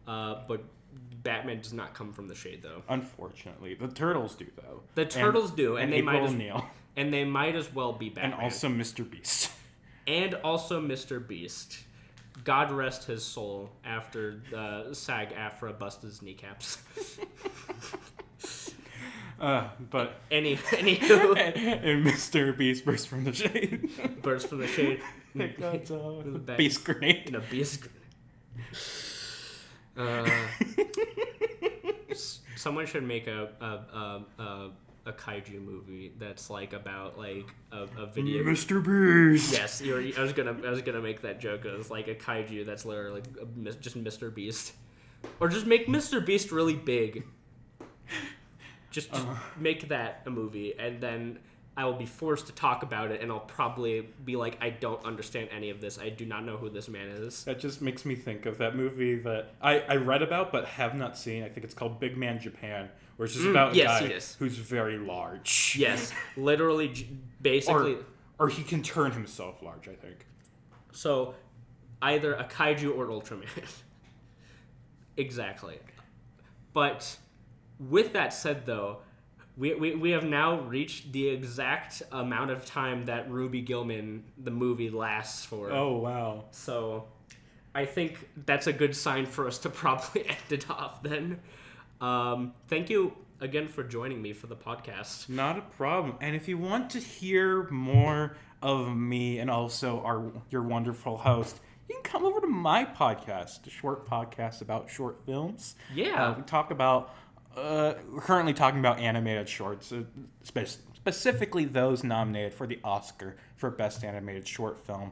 But Batman does not come from the shade, though. Unfortunately. The Turtles do, though. The Turtles do, and they might as well be Batman. And also Mr. Beast. And also Mr. Beast. God rest his soul after SAG-AFTRA busted his kneecaps. But anywho, and Mr. Beast bursts from the shade. Bursts from the shade. That's a beast grenade. In a beast grenade. Someone should make a kaiju movie that's like about like a video. Mr. Beast. Yes, I was gonna make that joke. It was like a kaiju that's literally like just Mr. Beast, or just make Mr. Beast really big. Just make that a movie, and then I will be forced to talk about it, and I'll probably be like, I don't understand any of this. I do not know who this man is. That just makes me think of that movie that I read about but have not seen. I think it's called Big Man Japan, where it's just about a guy who's very large. Yes, literally, basically. Or he can turn himself large, I think. So, either a kaiju or Ultraman. Exactly. But with that said, though, we have now reached the exact amount of time that Ruby Gillman, the movie, lasts for. Oh, wow. So I think that's a good sign for us to probably end it off then. Thank you again for joining me for the podcast. Not a problem. And if you want to hear more of me and also your wonderful host, you can come over to my podcast, a short podcast about short films. Yeah. We talk about... we're currently talking about animated shorts, specifically those nominated for the Oscar for Best Animated Short Film.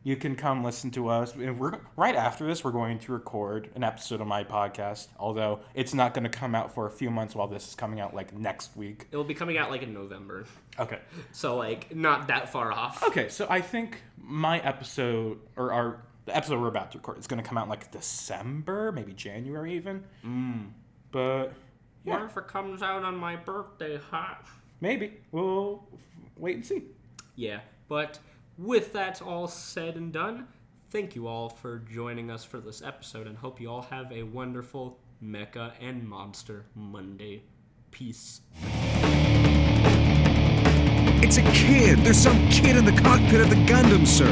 You can come listen to us. Right after this, we're going to record an episode of my podcast, although it's not going to come out for a few months while this is coming out, like, next week. It will be coming out, like, in November. Okay. So, like, not that far off. Okay, so I think my episode, or the episode we're about to record, is going to come out in, like, December, maybe January even. But, yeah. What if it comes out on my birthday, Maybe. We'll wait and see. Yeah, but with that all said and done, thank you all for joining us for this episode, and hope you all have a wonderful Mecha and Monster Monday. Peace. It's a kid. There's some kid in the cockpit of the Gundam, sir.